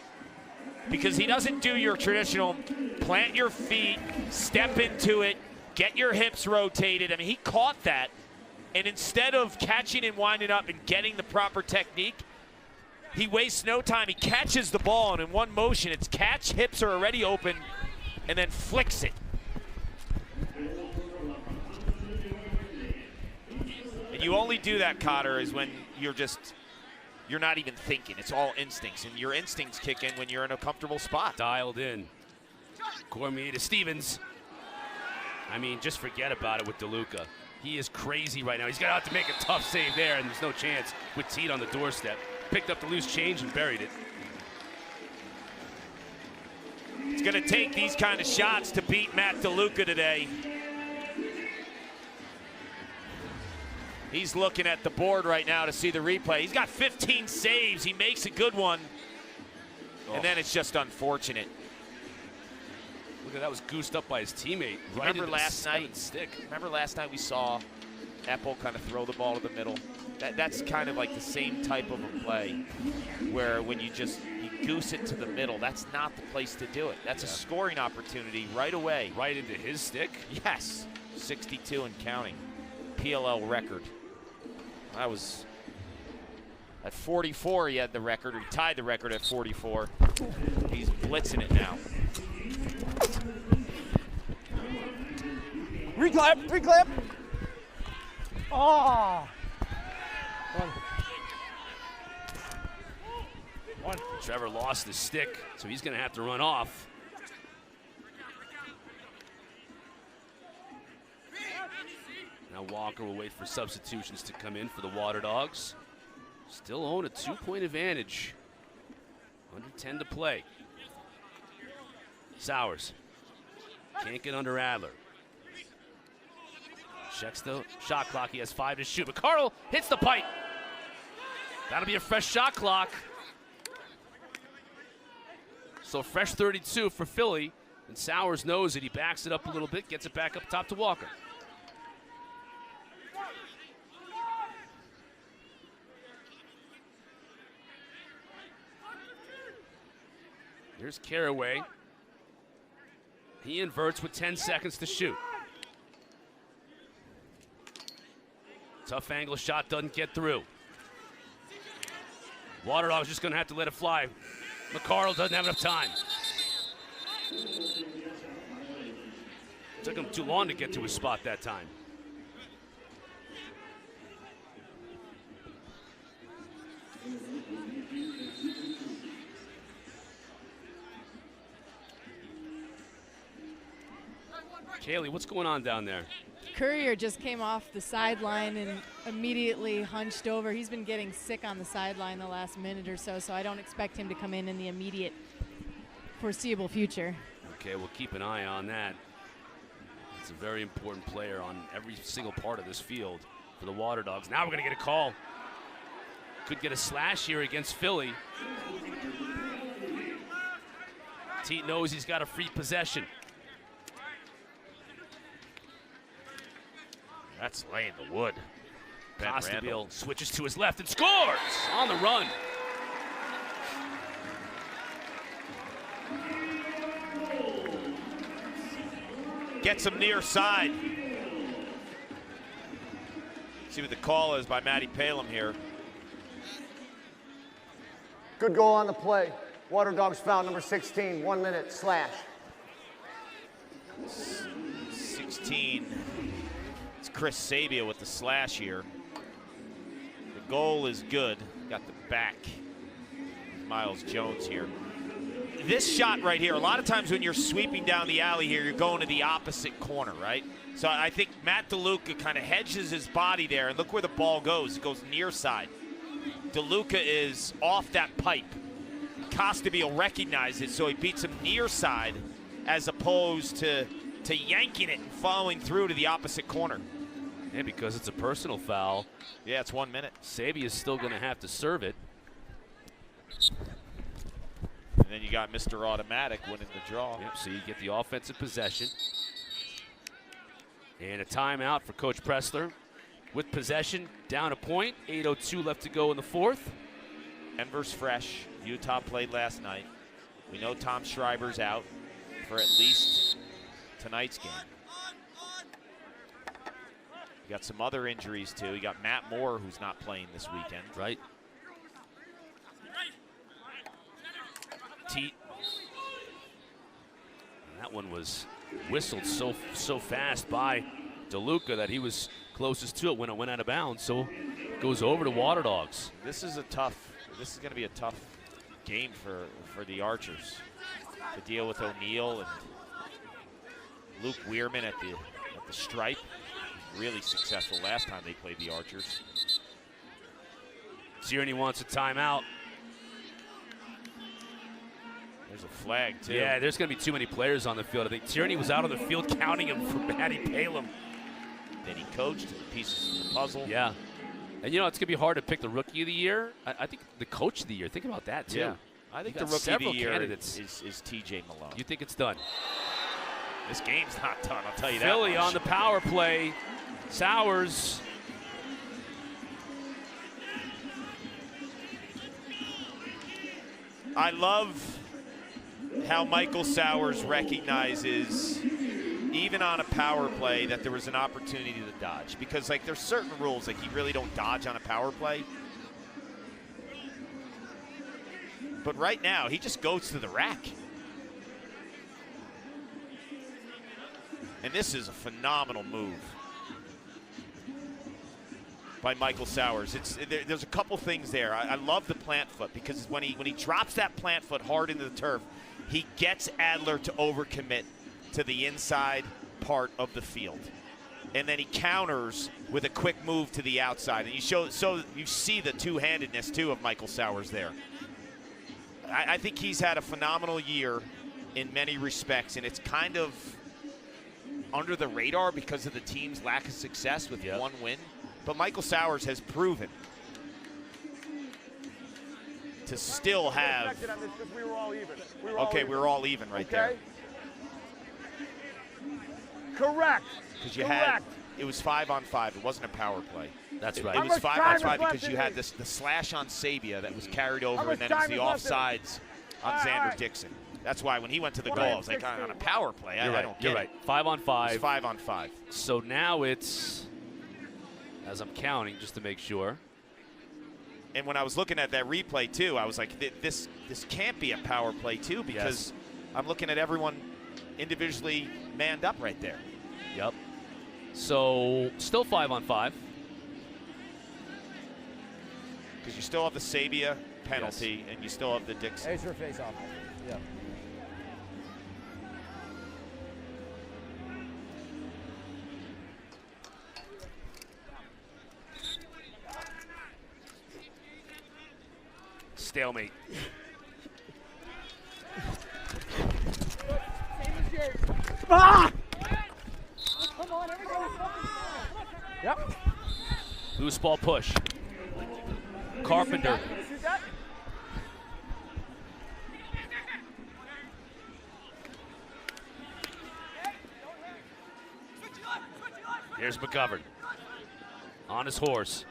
Because he doesn't do your traditional plant your feet, step into it, get your hips rotated. I mean, he caught that, and instead of catching and winding up and getting the proper technique, he wastes no time. He catches the ball, and in one motion, it's catch, hips are already open, and then flicks it. And you only do that, Cotter, is when you're not even thinking. It's all instincts, and your instincts kick in when you're in a comfortable spot. Dialed in. Cormier to Stevens. I mean, just forget about it with DeLuca. He is crazy right now. He's got to make a tough save there, and there's no chance with Teat on the doorstep. Picked up the loose change and buried it. It's going to take these kind of shots to beat Matt DeLuca today. He's looking at the board right now to see the replay. He's got 15 saves. He makes a good one. And then it's just unfortunate. Look at that, was goosed up by his teammate. Right Remember last night? Stick. Remember last night we saw Epple kind of throw the ball to the middle? That's kind of like the same type of a play where when you goose it to the middle, that's not the place to do it. That's a scoring opportunity right away. Right into his stick? Yes, 62 and counting. PLL record. That was at 44 he had the record, or he tied the record at 44. He's blitzing it now. Reclap, reclap. Oh. One. Trevor lost his stick, so he's going to have to run off. Now Walker will wait for substitutions to come in for the Waterdogs. Still own a 2-point advantage. Under 10 to play. Sowers. Can't get under Adler. Checks the shot clock. He has 5 to shoot. McCardle hits the pipe. That'll be a fresh shot clock. So fresh 32 for Philly. And Sowers knows it. He backs it up a little bit, gets it back up top to Walker. Here's Carraway. He inverts with 10 seconds to shoot. Tough angle shot doesn't get through. Waterdogs just going to have to let it fly. McCardle doesn't have enough time. Took him too long to get to his spot that time. Caley, what's going on down there? Courier just came off the sideline and immediately hunched over. He's been getting sick on the sideline the last minute or so, so I don't expect him to come in the immediate foreseeable future. Okay, we'll keep an eye on that. It's a very important player on every single part of this field for the Waterdogs. Now we're going to get a call. Could get a slash here against Philly. Teat knows he's got a free possession. That's laying the wood. Costabile switches to his left and scores on the run. gets him near side. See what the call is by Matty Palem here. Good goal on the play. Waterdogs foul number 16, 1 minute slash. 16. It's Chris Sabia with the slash here. The goal is good. Got the back. Miles Jones here. This shot right here, a lot of times when you're sweeping down the alley here, you're going to the opposite corner, right? So I think Matt DeLuca kind of hedges his body there, and look where the ball goes. It goes near side. DeLuca is off that pipe. Costabile recognized it, so he beats him near side as opposed to yanking it and following through to the opposite corner. And because it's a personal foul, yeah, it's 1 minute. Sabia is still going to have to serve it. And then you got Mr. Automatic winning the draw. Yep, so you get the offensive possession. And a timeout for Coach Pressler. With possession, down a point, 8:02 left to go in the fourth. Denver's fresh. Utah played last night. We know Tom Schreiber's out for at least tonight's game. You got some other injuries too. You got Matt Moore, who's not playing this weekend. Right. Teat. That one was whistled so fast by DeLuca that he was closest to it when it went out of bounds. So it goes over to Waterdogs. This is going to be a tough game for the Archers to deal with O'Neal and Luke Weirman at the stripe. Really successful last time they played the Archers. Tierney wants a timeout. There's a flag, too. Yeah, there's going to be too many players on the field. I think Tierney was out on the field counting them for Matty Palem. Then he coached pieces of the puzzle. Yeah. And, you know, it's going to be hard to pick the Rookie of the Year. I think the Coach of the Year. Think about that, too. Yeah. I think the Rookie of the Year is T.J. Malone. You think it's done? This game's not done, I'll tell you Philly that much. on the power play. Sowers. I love how Michael Sowers recognizes, even on a power play, that there was an opportunity to dodge. Because, like, there's certain rules, like, you really don't dodge on a power play. But right now, he just goes to the rack. And this is a phenomenal move by Michael Sowers. There's a couple things there. I love the plant foot because when he drops that plant foot hard into the turf, he gets Adler to overcommit to the inside part of the field. And then he counters with a quick move to the outside. And you see the two-handedness, too, of Michael Sowers there. I think he's had a phenomenal year in many respects, and it's kind of under the radar because of the team's lack of success with one win. But Michael Sowers has proven to still have. We were all even. We're all even right there. Correct. Because it was 5-on-5. It wasn't a power play. That's right. It was 5-on-5 because you had the slash on Sabia that was carried over, and then it was the offsides on Xander Dixon. That's why when he went to the goal, I was like, on a power play, I don't get it. You're right. 5-on-5. It's 5-on-5. So now it's, as I'm counting, just to make sure. And when I was looking at that replay, too, I was like, this can't be a power play, too, because I'm looking at everyone individually manned up right there. Yep. So still 5-on-5. Because you still have the Sabia penalty, and you still have the Dixon. There's your face-off. Yeah. Stalemate. Ah! Come on, everybody. Yep. Loose ball push. Carpenter. Here's McGovern on his horse.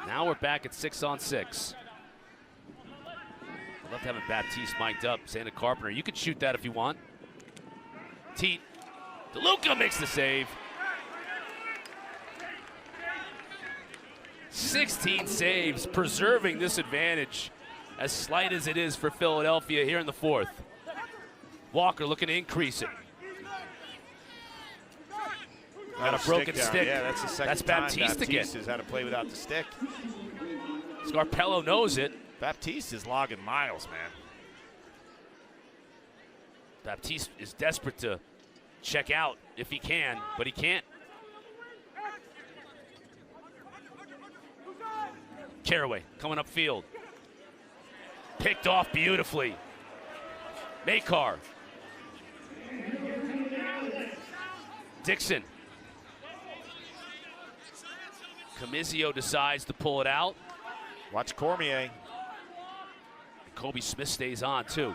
Now we're back at 6-on-6. I'd love to have Baptiste mic'd up, saying to Carpenter, you can shoot that if you want. Teat DeLuca makes the save. 16 saves, preserving this advantage, as slight as it is for Philadelphia here in the fourth. Walker looking to increase it. Got a broken stick. Yeah, that's the second That's time Baptiste again. Baptiste has had to play without the stick. Scarpello knows it. Baptiste is logging miles, man. Baptiste is desperate to check out if he can, but he can't. Caraway coming upfield. Picked off beautifully. Makar. Dixon. Comizio decides to pull it out. Watch Cormier. Kobe Smith stays on too.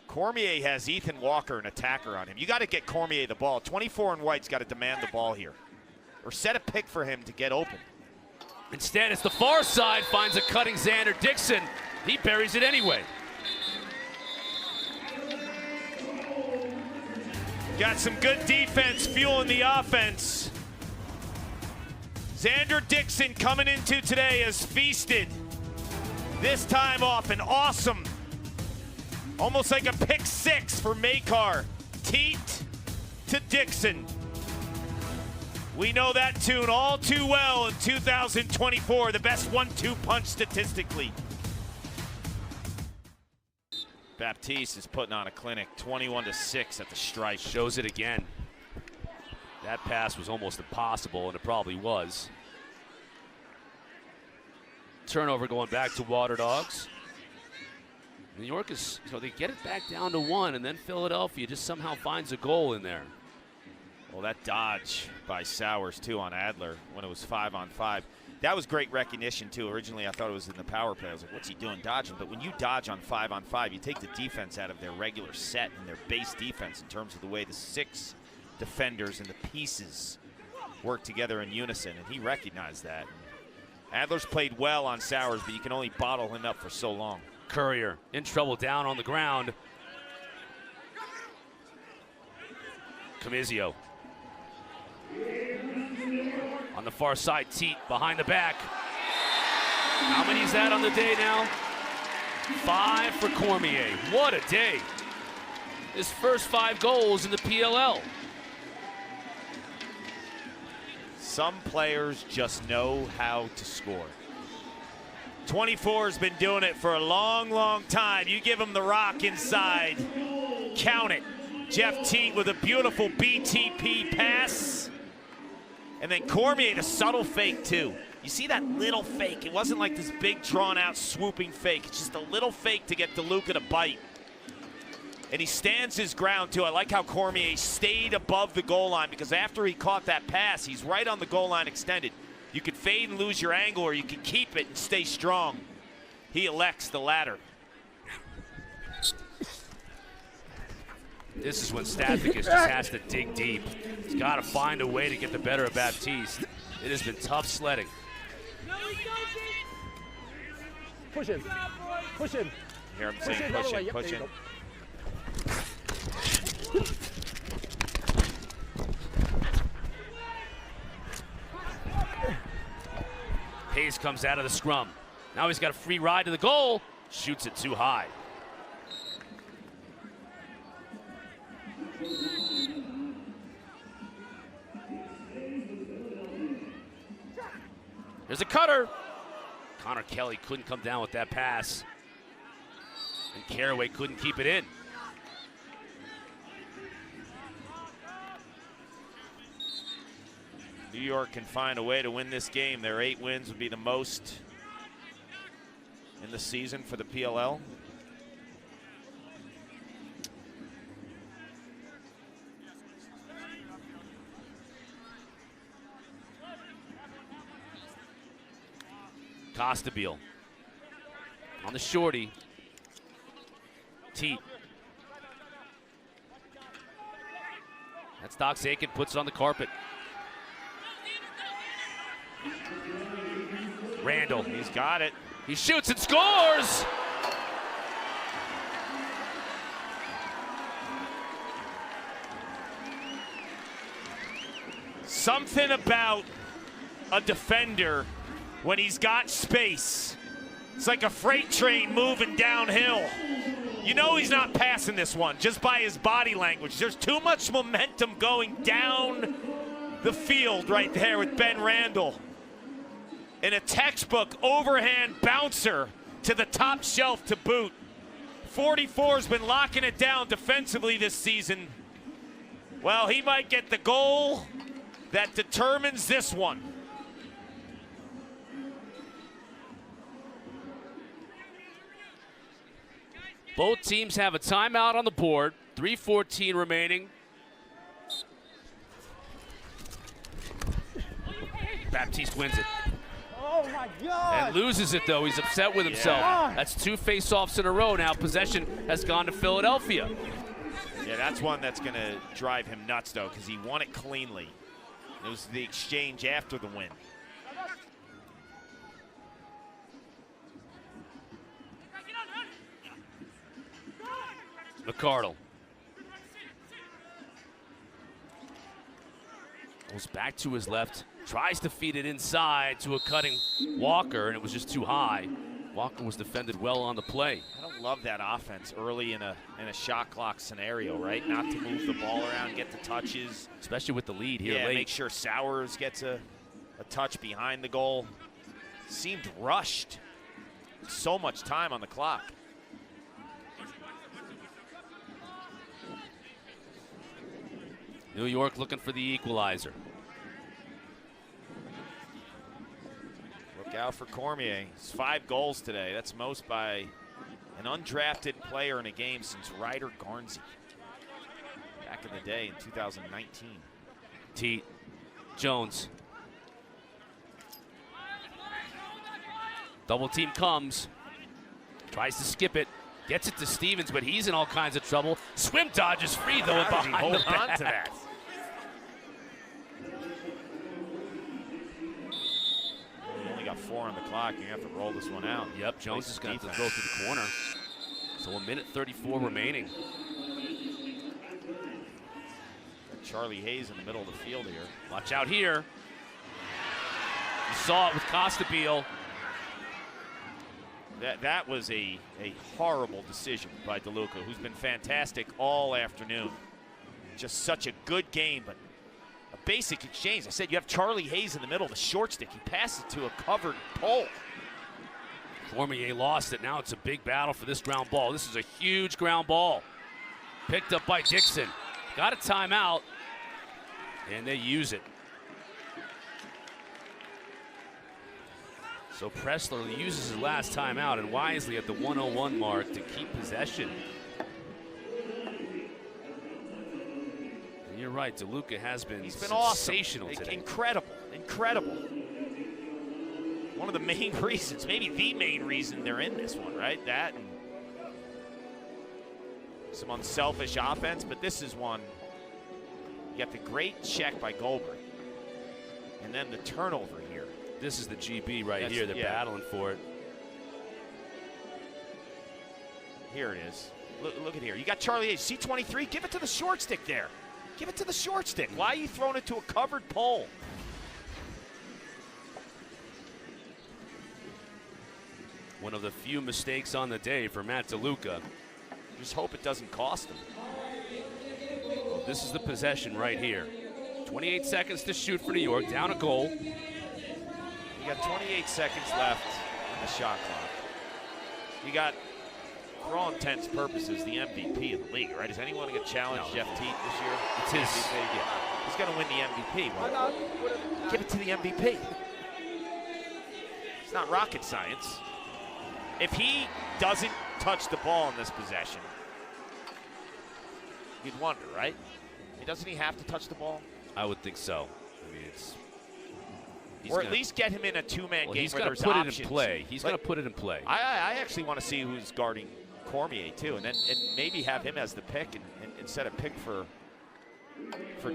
Cormier has Ethan Walker, an attacker, on him. You got to get Cormier the ball. 24 and white's got to demand the ball here. Or set a pick for him to get open. Instead, it's the far side, finds a cutting Xander Dixon. He buries it anyway. Got some good defense fueling the offense. Xander Dixon coming into today has feasted. This time off an awesome, almost like a pick six for Makar. Teat to Dixon. We know that tune all too well in 2024, the best 1-2 punch statistically. Baptiste is putting on a clinic, 21-6 at the stripe. Shows it again. That pass was almost impossible, and it probably was. Turnover going back to Waterdogs. New York is, so they get it back down to 1, and then Philadelphia just somehow finds a goal in there. Well, that dodge by Sowers, too, on Adler when it was 5-on-5. That was great recognition, too. Originally, I thought it was in the power play. I was like, what's he doing dodging? But when you dodge on 5-on-5, you take the defense out of their regular set and their base defense in terms of the way the 6 defenders and the pieces work together in unison, and he recognized that. Adler's played well on Sowers, but you can only bottle him up for so long. Courier in trouble down on the ground. Comizio. On the far side, Teat behind the back. How many is that on the day now? 5 for Cormier. What a day. His first 5 goals in the PLL. Some players just know how to score. 24 has been doing it for a long, long time. You give him the rock inside, count it. Jeff Teat with a beautiful BTP pass. And then Cormier, the subtle fake, too. You see that little fake? It wasn't like this big, drawn-out, swooping fake. It's just a little fake to get DeLuca to bite. And he stands his ground, too. I like how Cormier stayed above the goal line, because after he caught that pass, he's right on the goal line extended. You could fade and lose your angle, or you could keep it and stay strong. He elects the latter. This is when Stathakis just has to dig deep. He's got to find a way to get the better of Baptiste. It has been tough sledding. Push in. Push in. Hear him saying push in, push in. Hayes comes out of the scrum. Now he's got a free ride to the goal. Shoots it too high. There's a cutter. Connor Kelly couldn't come down with that pass. And Caraway couldn't keep it in. New York can find a way to win this game. Their 8 wins would be the most in the season for the PLL. Costabile on the shorty. Teat. That's Doc Aiken, puts it on the carpet. Randall. He's got it. He shoots and scores! something about a defender when he's got space. It's like a freight train moving downhill. You know he's not passing this one just by his body language. There's too much momentum going down the field right there with Ben Randall. And a textbook overhand bouncer to the top shelf to boot. 44's been locking it down defensively this season. Well, he might get the goal that determines this one. Both teams have a timeout on the board. 3:14 remaining. Baptiste wins it. Oh my God! And loses it though. He's upset with himself. Yeah. That's 2 face-offs in a row now. Possession has gone to Philadelphia. Yeah, that's one that's going to drive him nuts though, because he won it cleanly. It was the exchange after the win. McCardle goes back to his left, tries to feed it inside to a cutting Walker, and it was just too high. Walker was defended well on the play. I don't love that offense early in a shot clock scenario, right? Not to move the ball around, get the touches. Especially with the lead here Yeah, late. make sure Sowers gets a touch behind the goal. Seemed rushed. So much time on the clock. New York looking for the equalizer. Look out for Cormier. He's 5 goals today. That's most by an undrafted player in a game since Ryder Garnsey. Back in the day in 2019. Teat, Jones. Double team comes. Tries to skip it. Gets it to Stevens, but he's in all kinds of trouble. Swim dodge is free though. How does he Behind hold the on back. to that? You only got 4 on the clock. You have to roll this one out. Yep, Jones is going to have to go to the corner. So 1:34 remaining. Charlie Hayes in the middle of the field here. Watch out here. You saw it with Costabile. That was a horrible decision by DeLuca, who's been fantastic all afternoon. Just such a good game, but a basic exchange. I said you have Charlie Hayes in the middle of the short stick. He passes it to a covered pole. Cormier lost it. Now it's a big battle for this ground ball. This is a huge ground ball. Picked up by Dixon. Got a timeout, and they use it. So Pressler uses his last timeout, and wisely at the 1:01 mark to keep possession. And you're right, DeLuca has been sensational awesome. today. Incredible, incredible. One of the main reasons, maybe the main reason they're in this one, right? That and some unselfish offense, but this is one. You got the great check by Goldberg, and then the turnover here. This is the GB right here. They're battling for it. Here it is. Look at here. You got Charlie Hayes, C23. Give it to the short stick there. Give it to the short stick. Why are you throwing it to a covered pole? One of the few mistakes on the day for Matt DeLuca. Just hope it doesn't cost him. Well, this is the possession right here. 28 seconds to shoot for New York. Down a goal. You got 28 seconds left in the shot clock. You got, for all intents and purposes, the MVP of the league, right? Is anyone going to challenge Jeff Teat this year? It's his. MVP? Yeah. He's going to win the MVP. Well, give it to the MVP. It's not rocket science. If he doesn't touch the ball in this possession, you'd wonder, right? Doesn't he have to touch the ball? I would think so. I mean, or at least get him in a two-man game where there's put options. it in play. He's going to put it in play. I actually want to see who's guarding Cormier too, and maybe have him as the pick and instead of pick for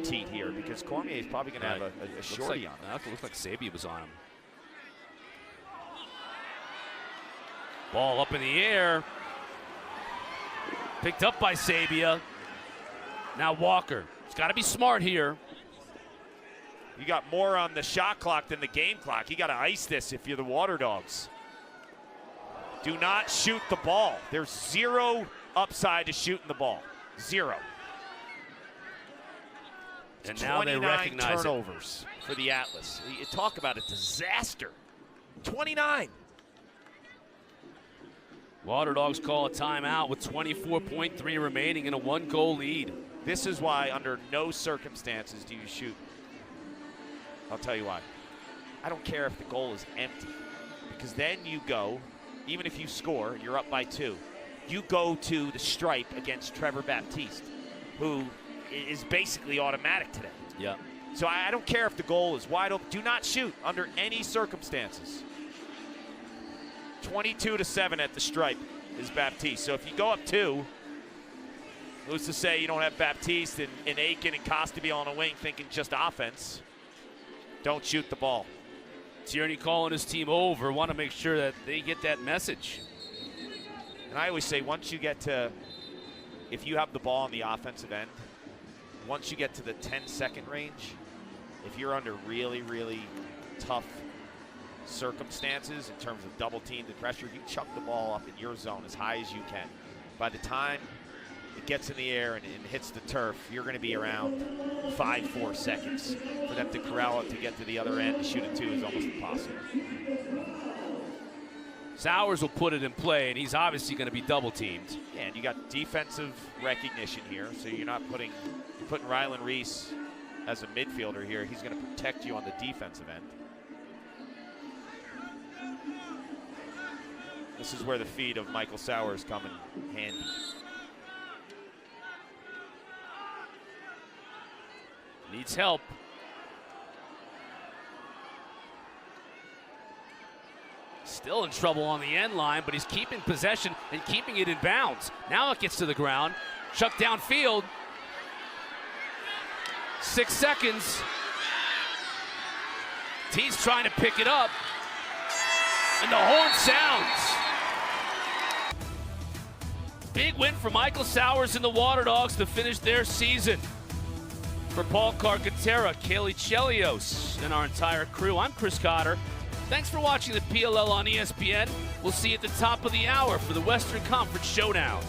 Teat here, because Cormier is probably going to have a shorty on him. It looks like Sabia was on him. Ball up in the air. Picked up by Sabia. Now Walker. He's got to be smart here. You got more on the shot clock than the game clock. You got to ice this if you're the Waterdogs. Do not shoot the ball. There's zero upside to shooting the ball. Zero. And now they recognize turnovers for the Atlas. You talk about a disaster. 29. Waterdogs call a timeout with 24.3 remaining in a 1-goal lead. This is why under no circumstances do you shoot. I'll tell you why. I don't care if the goal is empty, because then you go, even if you score, you're up by 2. You go to the stripe against Trevor Baptiste, who is basically automatic today. Yeah. So I don't care if the goal is wide open. Do not shoot under any circumstances. 22-7 at the stripe is Baptiste. So if you go up 2, who's to say you don't have Baptiste and Aiken and Costabile on a wing thinking just offense? Don't shoot the ball. Tierney calling his team over. Want to make sure that they get that message. And I always say, once you get to, if you have the ball on the offensive end, once you get to the 10-second range, if you're under really, really tough circumstances in terms of double teamed and pressure, you chuck the ball up in your zone as high as you can. By the time it gets in the air and hits the turf, you're going to be around 5-4 seconds. For them to corral it to get to the other end, to shoot it 2 is almost impossible. Sowers will put it in play, and he's obviously going to be double teamed. Yeah, and you got defensive recognition here, so you're putting Rylan Reese as a midfielder here. He's going to protect you on the defensive end. This is where the feet of Michael Sowers come in handy. Needs help. Still in trouble on the end line, but he's keeping possession and keeping it in bounds. Now it gets to the ground. Chuck downfield. 6 seconds. T's trying to pick it up. And the horn sounds. Big win for Michael Sowers and the Waterdogs to finish their season. For Paul Carcaterra, Caley, Chelios, and our entire crew, I'm Chris Cotter. Thanks for watching the PLL on ESPN. We'll see you at the top of the hour for the Western Conference Showdown.